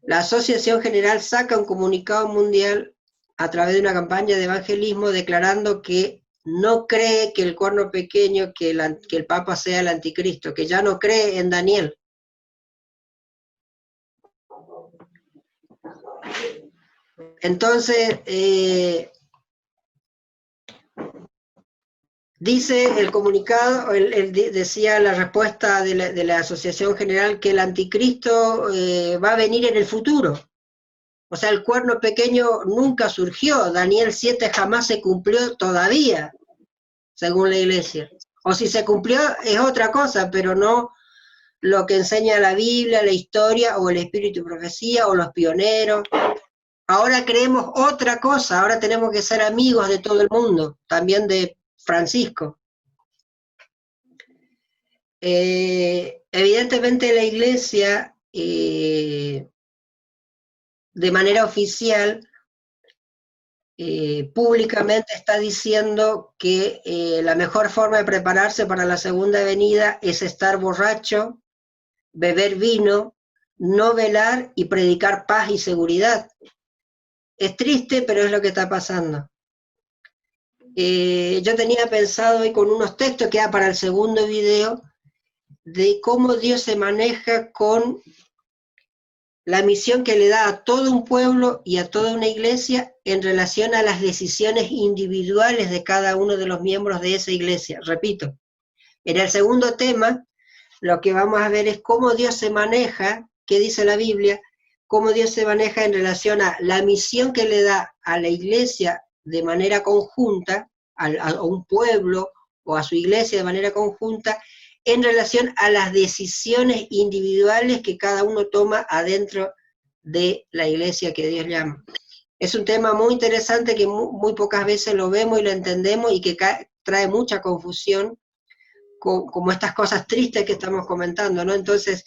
B: la Asociación General saca un comunicado mundial a través de una campaña de evangelismo declarando que no cree que el cuerno pequeño, que el Papa sea el anticristo, que ya no cree en Daniel. Entonces, dice el comunicado, decía la respuesta de la Asociación General, que el anticristo va a venir en el futuro. O sea, el cuerno pequeño nunca surgió, Daniel 7 jamás se cumplió todavía, según la iglesia. O si se cumplió es otra cosa, pero no lo que enseña la Biblia, la historia, o el espíritu y profecía, o los pioneros. Ahora creemos otra cosa, ahora tenemos que ser amigos de todo el mundo, también de Francisco. Evidentemente la Iglesia, de manera oficial, públicamente está diciendo que la mejor forma de prepararse para la segunda venida es estar borracho, beber vino, no velar y predicar paz y seguridad. Es triste, pero es lo que está pasando. Yo tenía pensado hoy con unos textos que era para el segundo video, de cómo Dios se maneja con la misión que le da a todo un pueblo y a toda una iglesia en relación a las decisiones individuales de cada uno de los miembros de esa iglesia. Repito, en el segundo tema, lo que vamos a ver es cómo Dios se maneja, qué dice la Biblia, cómo Dios se maneja en relación a la misión que le da a la iglesia de manera conjunta, a un pueblo o a su iglesia de manera conjunta, en relación a las decisiones individuales que cada uno toma adentro de la iglesia que Dios llama. Es un tema muy interesante que muy pocas veces lo vemos y lo entendemos y que trae mucha confusión, como estas cosas tristes que estamos comentando, ¿no? Entonces,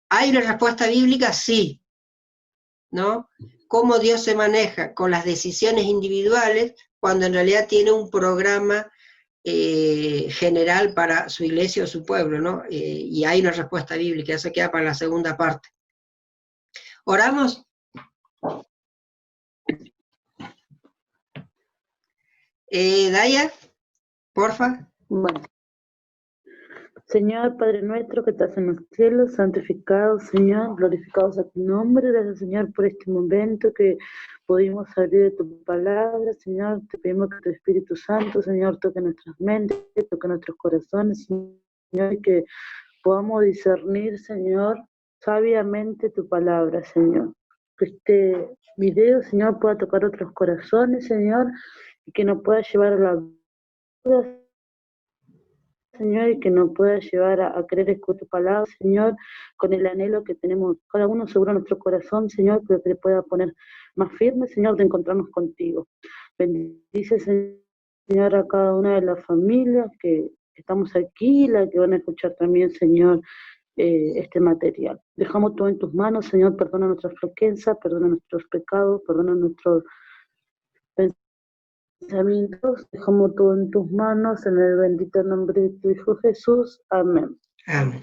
B: ¿hay una respuesta bíblica? Sí, ¿no? ¿Cómo Dios se maneja con las decisiones individuales cuando en realidad tiene un programa general para su iglesia o su pueblo, ¿no? Y hay una respuesta bíblica, eso queda para la segunda parte. ¿Oramos? Daya, porfa.
A: Bueno. Señor, Padre nuestro que estás en los cielos, santificado, Señor, glorificado sea tu nombre. Gracias, Señor, por este momento que pudimos abrir de tu palabra. Señor, te pedimos que tu Espíritu Santo, Señor, toque nuestras mentes, toque nuestros corazones, Señor, y que podamos discernir, Señor, sabiamente tu palabra, Señor. Que este video, Señor, pueda tocar otros corazones, Señor, y que nos pueda llevar a la duda, Señor, y que nos pueda llevar a querer escuchar tu palabra, Señor, con el anhelo que tenemos cada uno seguro en nuestro corazón, Señor, pero que le pueda poner más firme, Señor, de encontrarnos contigo. Bendice, Señor, a cada una de las familias que estamos aquí, la que van a escuchar también, Señor, este material. Dejamos todo en tus manos, Señor, perdona nuestras flaquezas, perdona nuestros pecados, perdona nuestros pensamientos, dejamos todo en tus manos, en el bendito nombre de tu Hijo Jesús. Amén.
B: Amén.